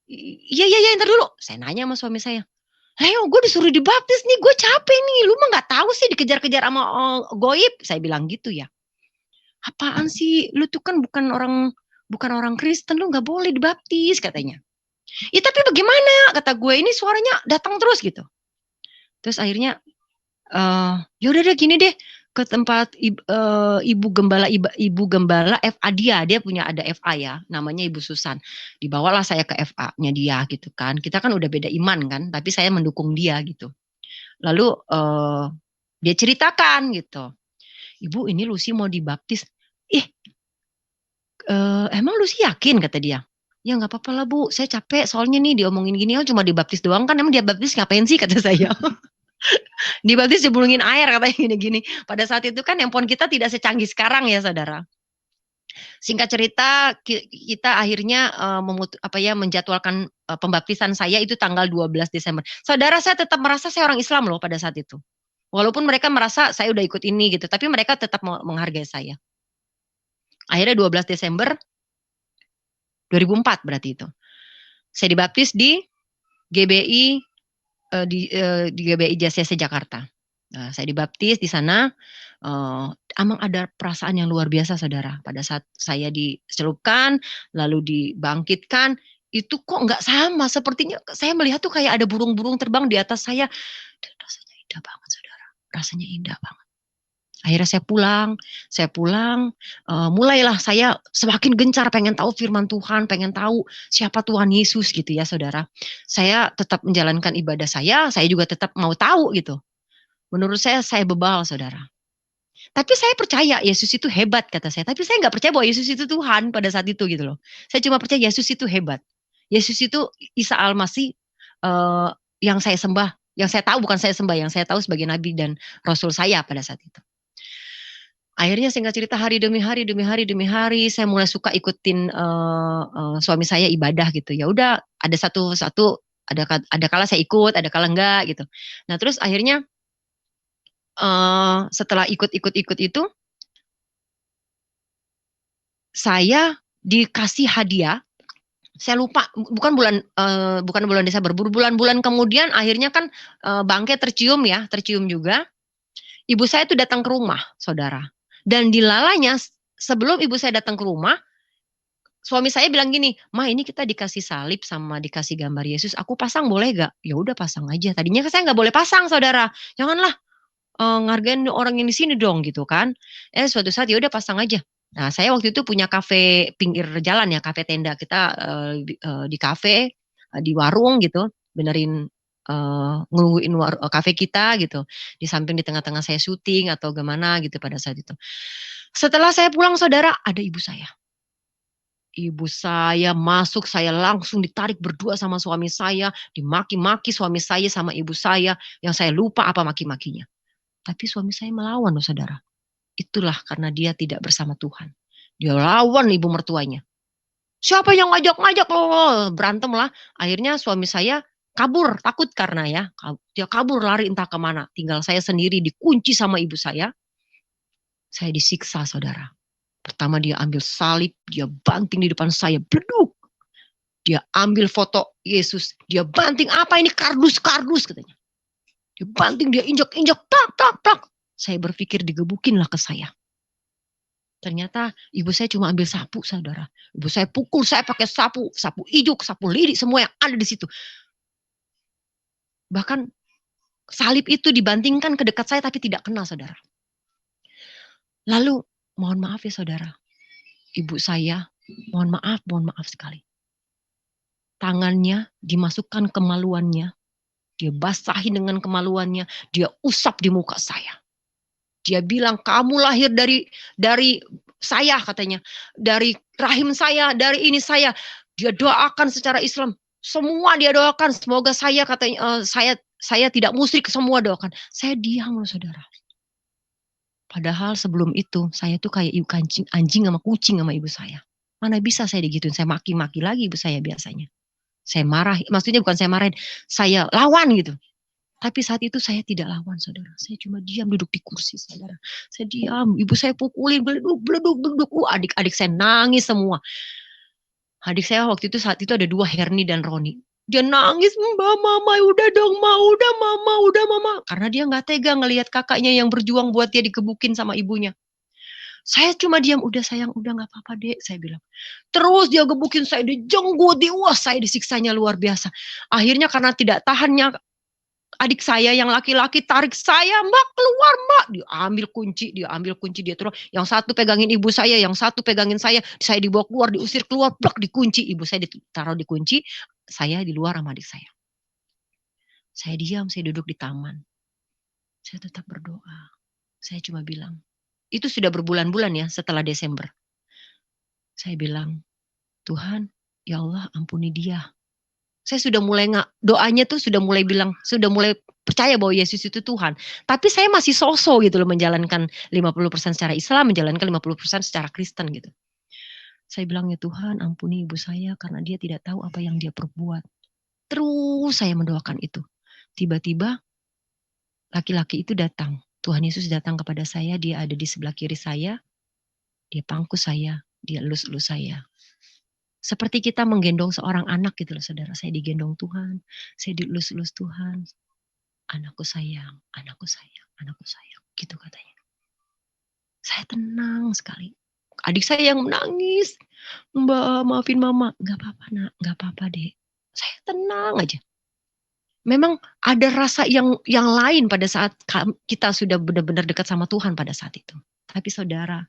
Speaker 2: Iya, ntar dulu. Saya nanya sama suami saya. Ayo, gue disuruh dibaptis nih, gue capek nih. Lu mah gak tahu sih dikejar-kejar sama goib. Saya bilang gitu ya. Apaan sih? Lu tuh kan bukan orang Kristen, lu gak boleh dibaptis katanya. Ya tapi bagaimana? Kata gue, ini suaranya datang terus gitu. Terus akhirnya, yaudah deh gini deh. Ke tempat ibu gembala FA dia punya ada FA ya, namanya Ibu Susan. Dibawalah saya ke FA-nya dia gitu kan. Kita kan udah beda iman kan, tapi saya mendukung dia gitu. Lalu dia ceritakan gitu. Ibu, ini Lucy mau dibaptis. Emang Lucy yakin kata dia. Ya nggak apa-apa lah Bu, saya capek soalnya nih diomongin gini, cuma dibaptis doang kan, emang dia baptis ngapain sih kata saya. Dibaptis jebulungin air katanya gini-gini. Pada saat itu kan handphone kita tidak secanggih sekarang ya saudara. Singkat cerita kita akhirnya menjadwalkan pembaptisan saya itu tanggal 12 Desember. Saudara, saya tetap merasa saya orang Islam loh pada saat itu. Walaupun mereka merasa saya udah ikut ini gitu, tapi mereka tetap menghargai saya. Akhirnya 12 Desember 2004 berarti itu. Saya dibaptis di GBI di GBI JCC Jakarta. Nah, saya dibaptis di sana. Emang ada perasaan yang luar biasa saudara. Pada saat saya dicelupkan, lalu dibangkitkan, itu kok nggak sama. Sepertinya saya melihat tuh kayak ada burung-burung terbang di atas saya. Dan rasanya indah banget saudara. Rasanya indah banget. Akhirnya saya pulang, mulailah saya semakin gencar pengen tahu firman Tuhan, pengen tahu siapa Tuhan Yesus gitu ya saudara. Saya tetap menjalankan ibadah saya juga tetap mau tahu gitu. Menurut saya bebal saudara. Tapi saya percaya Yesus itu hebat kata saya, tapi saya nggak percaya bahwa Yesus itu Tuhan pada saat itu gitu loh. Saya cuma percaya Yesus itu hebat. Yesus itu Isa Al-Masih yang saya sembah, yang saya tahu bukan saya sembah, yang saya tahu sebagai Nabi dan Rasul saya pada saat itu. Akhirnya singkat cerita hari demi hari saya mulai suka ikutin suami saya ibadah gitu. Ya udah ada satu ada kala saya ikut, ada kala enggak gitu. Nah terus akhirnya setelah ikut itu saya dikasih hadiah. Saya lupa bukan bulan Desember, bulan-bulan kemudian akhirnya kan bangkai tercium juga. Ibu saya itu datang ke rumah, saudara. Dan dilalanya sebelum ibu saya datang ke rumah, suami saya bilang gini, "Ma, ini kita dikasih salib sama dikasih gambar Yesus, aku pasang boleh gak?" Ya udah pasang aja. Tadinya saya nggak boleh pasang, saudara. Janganlah ngargain orang yang di sini dong gitu kan. Suatu saat ya udah pasang aja. Nah, saya waktu itu punya kafe pinggir jalan ya, kafe tenda. Kita di kafe, di warung gitu, benerin nungguin kafe kita gitu. Di samping di tengah-tengah saya syuting atau gimana gitu pada saat itu. Setelah saya pulang saudara, ada ibu saya. Ibu saya masuk, saya langsung ditarik berdua sama suami saya, dimaki-maki suami saya sama ibu saya, yang saya lupa apa maki-makinya. Tapi suami saya melawan loh saudara. Itulah karena dia tidak bersama Tuhan. Dia lawan ibu mertuanya. Siapa yang ngajak-ngajak lo? Berantem lah. Akhirnya suami saya kabur, takut karena ya. Dia kabur lari entah kemana. Tinggal saya sendiri dikunci sama ibu saya. Saya disiksa saudara. Pertama dia ambil salib, dia banting di depan saya, bleduk. Dia ambil foto Yesus, dia banting, apa ini kardus-kardus katanya. Dia banting, dia injak-injak, tak. Saya berpikir digebukinlah ke saya. Ternyata ibu saya cuma ambil sapu saudara. Ibu saya pukul saya pakai sapu ijuk, sapu lidi, semua yang ada di situ. Bahkan salib itu dibantingkan ke dekat saya tapi tidak kena saudara. Lalu mohon maaf ya saudara. Ibu saya mohon maaf sekali. Tangannya dimasukkan kemaluannya. Dia basahi dengan kemaluannya. Dia usap di muka saya. Dia bilang kamu lahir dari saya katanya. Dari rahim saya, dari ini saya. Dia doakan secara Islam. Semua dia doakan. Semoga saya katanya saya tidak musyrik, semua doakan. Saya diam loh saudara. Padahal sebelum itu saya tuh kayak ibu anjing sama kucing sama ibu saya. Mana bisa saya digituin, saya maki-maki lagi ibu saya biasanya. Saya marah, maksudnya bukan saya marahin, saya lawan gitu. Tapi saat itu saya tidak lawan saudara. Saya cuma diam duduk di kursi saudara. Saya diam, ibu saya pukulin, beleduk. Adik-adik saya nangis semua. Adik saya waktu itu saat itu ada 2, Herni dan Roni. Dia nangis, mama udah dong, udah mama. Karena dia nggak tega ngelihat kakaknya yang berjuang buat dia dikebukin sama ibunya. Saya cuma diam, udah sayang, udah nggak apa-apa dek, saya bilang. Terus dia gebukin saya, dijenggut, wah saya disiksanya luar biasa. Akhirnya karena tidak tahannya, adik saya yang laki-laki tarik saya, mbak keluar mbak. Dia ambil kunci, dia terus. Yang satu pegangin ibu saya, yang satu pegangin saya dibawa keluar, diusir keluar, plak dikunci. Ibu saya ditaruh di kunci, saya di luar sama adik saya. Saya diam, saya duduk di taman. Saya tetap berdoa. Saya cuma bilang, itu sudah berbulan-bulan ya setelah Desember. Saya bilang, Tuhan, ya Allah ampuni dia. Saya sudah mulai doanya tuh sudah mulai percaya bahwa Yesus itu Tuhan. Tapi saya masih sosok gitu loh menjalankan 50% secara Islam, menjalankan 50% secara Kristen gitu. Saya bilang ya Tuhan ampuni ibu saya karena dia tidak tahu apa yang dia perbuat. Terus saya mendoakan itu. Tiba-tiba laki-laki itu datang. Tuhan Yesus datang kepada saya, dia ada di sebelah kiri saya, dia pangku saya, dia elus-elus saya. Seperti kita menggendong seorang anak gitu loh saudara. Saya digendong Tuhan, saya dielus-elus Tuhan. Anakku sayang, gitu katanya. Saya tenang sekali. Adik saya yang menangis, Mbak maafin mama. Gak apa-apa nak, gak apa-apa dek. Saya tenang aja. Memang ada rasa yang lain pada saat kita sudah benar-benar dekat sama Tuhan pada saat itu. Tapi saudara,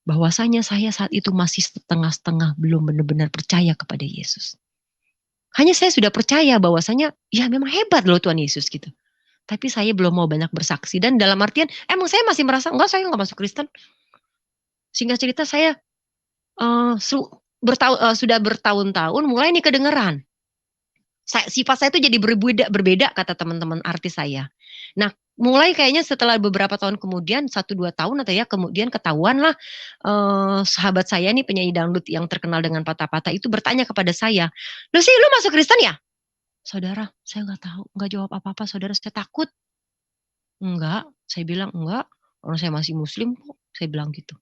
Speaker 2: bahwasanya saya saat itu masih setengah-setengah belum benar-benar percaya kepada Yesus. Hanya saya sudah percaya bahwasanya ya memang hebat loh Tuhan Yesus gitu. Tapi saya belum mau banyak bersaksi dan dalam artian emang saya masih merasa enggak saya enggak masuk Kristen. Singkat cerita saya sudah bertahun-tahun mulai nih kedengeran. Sifat saya itu jadi berbeda kata teman-teman artis saya. Nah, mulai kayaknya setelah beberapa tahun kemudian 1-2 tahun atau ya kemudian ketahuan lah sahabat saya nih penyanyi dangdut yang terkenal dengan patah-patah itu bertanya kepada saya, "Lucy, lu masuk Kristen ya?" Saudara, saya nggak tahu, nggak jawab apa-apa. Saudara, saya takut. Enggak, saya bilang enggak. Orang saya masih Muslim kok, saya bilang gitu.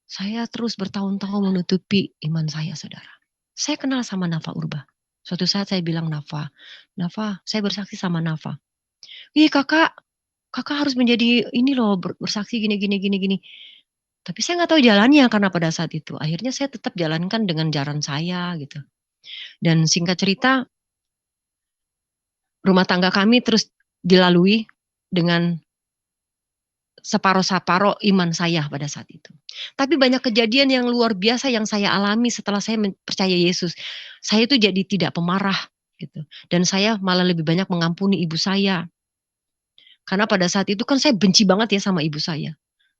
Speaker 2: Saya terus bertahun-tahun menutupi iman saya, saudara. Saya kenal sama Nafa Urba. Suatu saat saya bilang Nafa, saya bersaksi sama Nafa. Ih kakak harus menjadi ini loh bersaksi gini. Tapi saya nggak tahu jalannya karena pada saat itu. Akhirnya saya tetap jalankan dengan jalan saya gitu. Dan singkat cerita, rumah tangga kami terus dilalui dengan separuh-separuh iman saya pada saat itu. Tapi banyak kejadian yang luar biasa yang saya alami setelah saya percaya Yesus. Saya itu jadi tidak pemarah gitu. Dan saya malah lebih banyak mengampuni ibu saya. Karena pada saat itu kan saya benci banget ya sama ibu saya.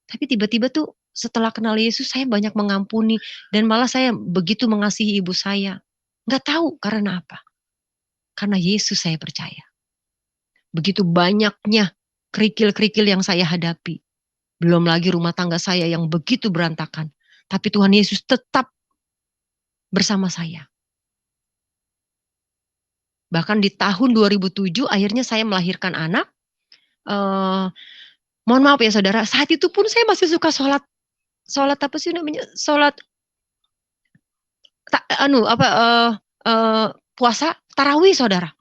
Speaker 2: Tapi tiba-tiba tuh setelah kenal Yesus saya banyak mengampuni dan malah saya begitu mengasihi ibu saya. Nggak tahu karena apa. Karena Yesus saya percaya. Begitu banyaknya kerikil-kerikil yang saya hadapi. Belum lagi rumah tangga saya yang begitu berantakan. Tapi Tuhan Yesus tetap bersama saya. Bahkan di tahun 2007 akhirnya saya melahirkan anak. Mohon maaf ya saudara, saat itu pun saya masih suka sholat apa sih namanya? Sholat puasa tarawih saudara.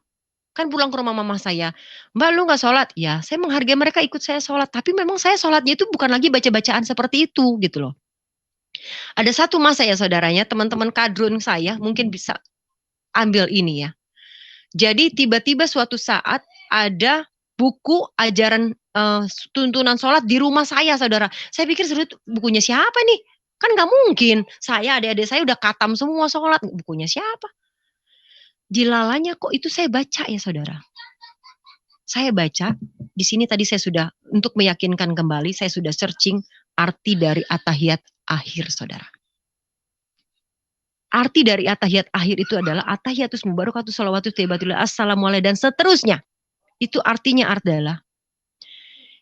Speaker 2: Kan pulang ke rumah mama saya, Mbak lu gak sholat? Ya saya menghargai mereka ikut saya sholat, tapi memang saya sholatnya itu bukan lagi baca-bacaan seperti itu gitu loh. Ada satu masa ya saudaranya, teman-teman kadrun saya mungkin bisa ambil ini ya. Jadi tiba-tiba suatu saat ada buku ajaran tuntunan sholat di rumah saya saudara. Saya pikir bukunya siapa nih? Kan gak mungkin, saya adik-adik saya udah katam semua sholat, bukunya siapa? Dilalanya kok itu saya baca ya saudara. Saya baca, di sini tadi saya sudah, untuk meyakinkan kembali, saya sudah searching arti dari atahiyat akhir saudara. Arti dari atahiyat akhir itu adalah atahiyatus mubarakatus sholawatu thayyibatullah assalamualaikum dan seterusnya. Itu artinya adalah,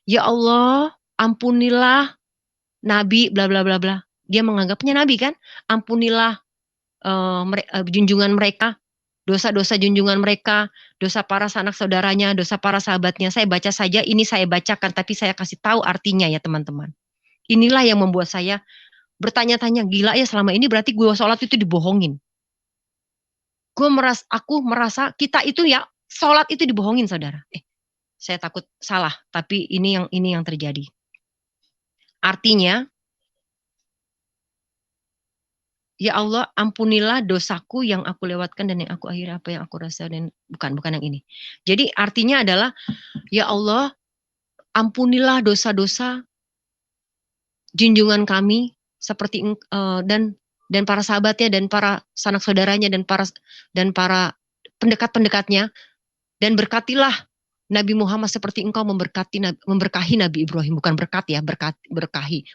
Speaker 2: ya Allah ampunilah Nabi bla bla bla bla. Dia menganggapnya Nabi kan, ampunilah junjungan mereka, dosa-dosa junjungan mereka, dosa para sanak saudaranya, dosa para sahabatnya. Saya baca saja, ini saya bacakan, tapi saya kasih tahu artinya ya teman-teman. Inilah yang membuat saya bertanya-tanya, gila ya selama ini berarti gue sholat itu dibohongin. Aku merasa kita itu ya sholat itu dibohongin saudara. Saya takut salah, tapi ini yang terjadi. Artinya, ya Allah ampunilah dosaku yang aku lewatkan dan yang aku akhiri apa yang aku rasa dan bukan yang ini. Jadi artinya adalah ya Allah ampunilah dosa-dosa junjungan kami seperti dan para sahabatnya dan para sanak saudaranya dan para pendekat-pendekatnya dan berkatilah Nabi Muhammad seperti engkau memberkahi Nabi Ibrahim, bukan berkat ya, memberkahi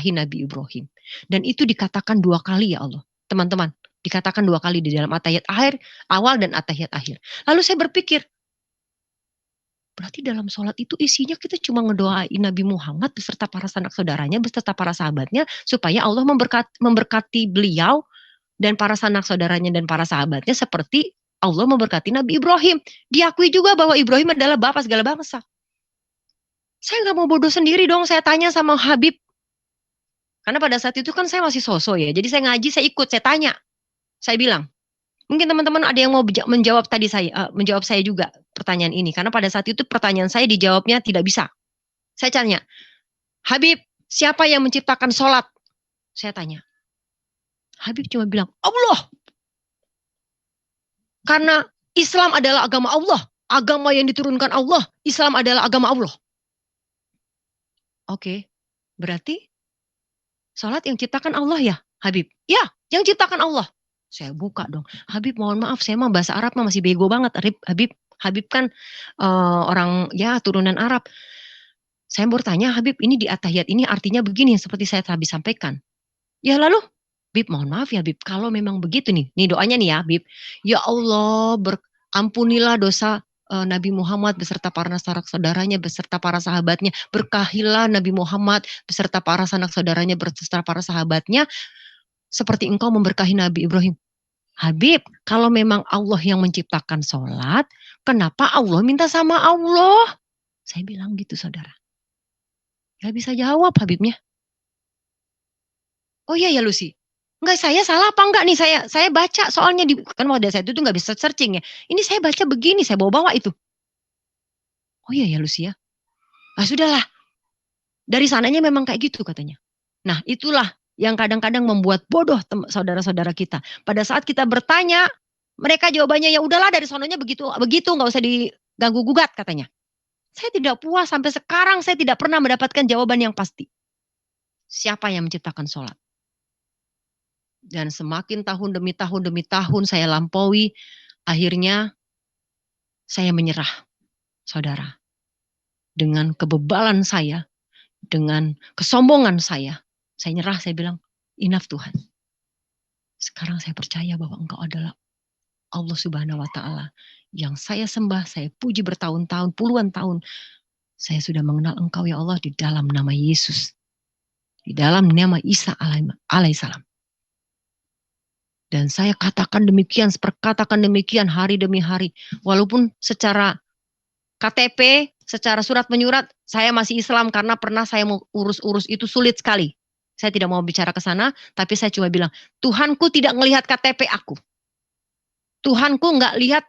Speaker 2: Nabi Ibrahim. Dan itu dikatakan 2 kali ya Allah. Teman-teman, dikatakan 2 kali di dalam atahiyat akhir, awal dan atahiyat akhir. Lalu saya berpikir, berarti dalam sholat itu isinya kita cuma ngedoain Nabi Muhammad beserta para sanak saudaranya, beserta para sahabatnya, supaya Allah memberkati beliau dan para sanak saudaranya dan para sahabatnya seperti Allah memberkati Nabi Ibrahim. Diakui juga bahwa Ibrahim adalah bapak segala bangsa. Saya nggak mau bodoh sendiri dong, saya tanya sama Habib. Karena pada saat itu kan saya masih sosok ya, jadi saya ngaji, saya ikut, saya tanya. Saya bilang, mungkin teman-teman ada yang mau menjawab saya juga pertanyaan ini. Karena pada saat itu pertanyaan saya dijawabnya tidak bisa. Saya tanya, Habib, siapa yang menciptakan sholat? Saya tanya. Habib cuma bilang, Allah. Karena Islam adalah agama Allah. Agama yang diturunkan Allah. Islam adalah agama Allah. Oke, berarti sholat yang ciptakan Allah ya, Habib? Ya, yang ciptakan Allah. Saya buka dong. Habib mohon maaf, saya mah bahasa Arab mah masih bego banget. Habib kan orang ya turunan Arab. Saya bertanya, Habib ini di atahiyat ini artinya begini seperti saya tadi sampaikan. Ya lalu, Habib mohon maaf ya Habib, kalau memang begitu nih doanya nih ya Habib. Ya Allah ampunilah dosa Nabi Muhammad beserta para sanak saudaranya, beserta para sahabatnya. Berkahilah Nabi Muhammad beserta para sanak saudaranya, beserta para sahabatnya. Seperti engkau memberkahi Nabi Ibrahim. Habib, kalau memang Allah yang menciptakan sholat, kenapa Allah minta sama Allah? Saya bilang gitu saudara. Gak bisa jawab Habibnya. Oh iya ya Lucy. Enggak, saya salah apa enggak nih? Saya baca soalnya kan pada saat itu nggak bisa searching ya. Ini saya baca begini, saya bawa itu. Oh iya ya Lucy ya. Ah sudahlah. Dari sananya memang kayak gitu katanya. Nah itulah yang kadang-kadang membuat bodoh saudara-saudara kita. Pada saat kita bertanya, mereka jawabannya ya udahlah dari sononya begitu nggak usah diganggu gugat katanya. Saya tidak puas sampai sekarang saya tidak pernah mendapatkan jawaban yang pasti. siapa yang menciptakan sholat. Dan semakin tahun demi tahun saya lampaui, akhirnya saya menyerah, saudara. Dengan kebebalan saya, dengan kesombongan saya nyerah, saya bilang, enough Tuhan. Sekarang saya percaya bahwa Engkau adalah Allah Subhanahu wa Ta'ala yang saya sembah, saya puji bertahun-tahun, puluhan tahun. Saya sudah mengenal Engkau ya Allah di dalam nama Yesus, di dalam nama Isa alaihissalam. Dan saya katakan demikian, perkatakan demikian hari demi hari. Walaupun secara KTP, secara surat menyurat, saya masih Islam karena pernah saya mau urus-urus itu sulit sekali. Saya tidak mau bicara ke sana, tapi saya cuma bilang, Tuhanku tidak melihat KTP aku. Tuhanku nggak lihat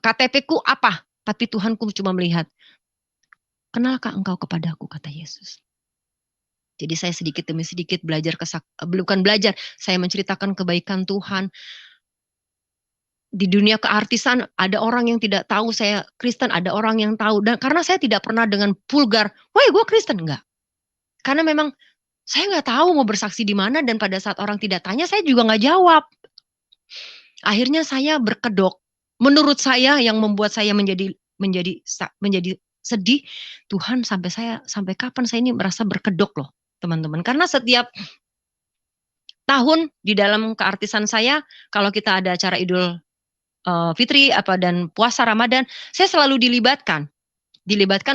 Speaker 2: KTP-ku apa, tapi Tuhanku cuma melihat, kenalkah engkau kepadaku, kata Yesus. Jadi saya sedikit demi sedikit belajar, bukan belajar, saya menceritakan kebaikan Tuhan. Di dunia keartisan ada orang yang tidak tahu saya Kristen, ada orang yang tahu. Dan karena saya tidak pernah dengan vulgar, wah gue Kristen, enggak. Karena memang saya nggak tahu mau bersaksi di mana, dan pada saat orang tidak tanya, saya juga nggak jawab. Akhirnya saya berkedok. Menurut saya yang membuat saya menjadi sedih, Tuhan sampai kapan saya ini merasa berkedok loh, teman-teman. Karena setiap tahun di dalam keartisan saya, kalau kita ada acara Idul Fitri dan puasa Ramadan, saya selalu dilibatkan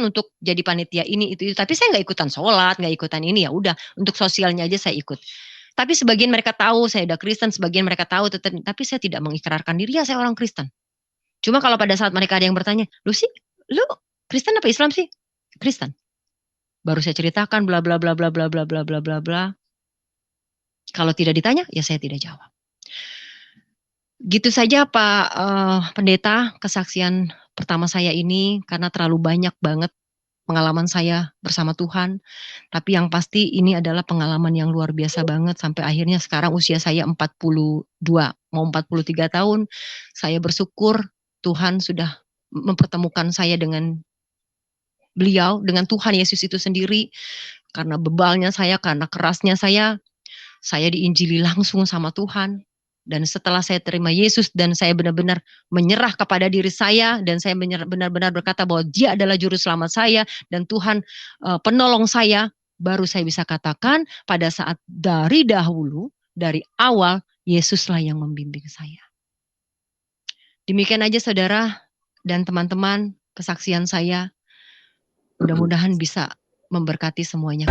Speaker 2: untuk jadi panitia ini itu. Tapi saya nggak ikutan sholat, nggak ikutan ini, ya udah untuk sosialnya aja saya ikut. Tapi sebagian mereka tahu saya udah Kristen, sebagian mereka tahu, tapi saya tidak mengikrarkan diri ya saya orang Kristen. Cuma kalau pada saat mereka ada yang bertanya, lu Kristen apa Islam sih? Kristen. Baru saya ceritakan bla bla bla bla bla bla bla bla bla bla. Kalau tidak ditanya, ya saya tidak jawab. Gitu saja Pak Pendeta, kesaksian pertama saya ini, karena terlalu banyak banget pengalaman saya bersama Tuhan. Tapi yang pasti ini adalah pengalaman yang luar biasa banget, sampai akhirnya sekarang usia saya 42, mau 43 tahun. Saya bersyukur Tuhan sudah mempertemukan saya dengan beliau, dengan Tuhan Yesus itu sendiri. Karena bebalnya saya, karena kerasnya saya diinjili langsung sama Tuhan. Dan setelah saya terima Yesus dan saya benar-benar menyerah kepada diri saya, dan saya benar-benar berkata bahwa Dia adalah juru selamat saya dan Tuhan penolong saya, baru saya bisa katakan pada saat dari dahulu, dari awal, Yesuslah yang membimbing saya. Demikian aja saudara dan teman-teman kesaksian saya. Mudah-mudahan bisa memberkati semuanya.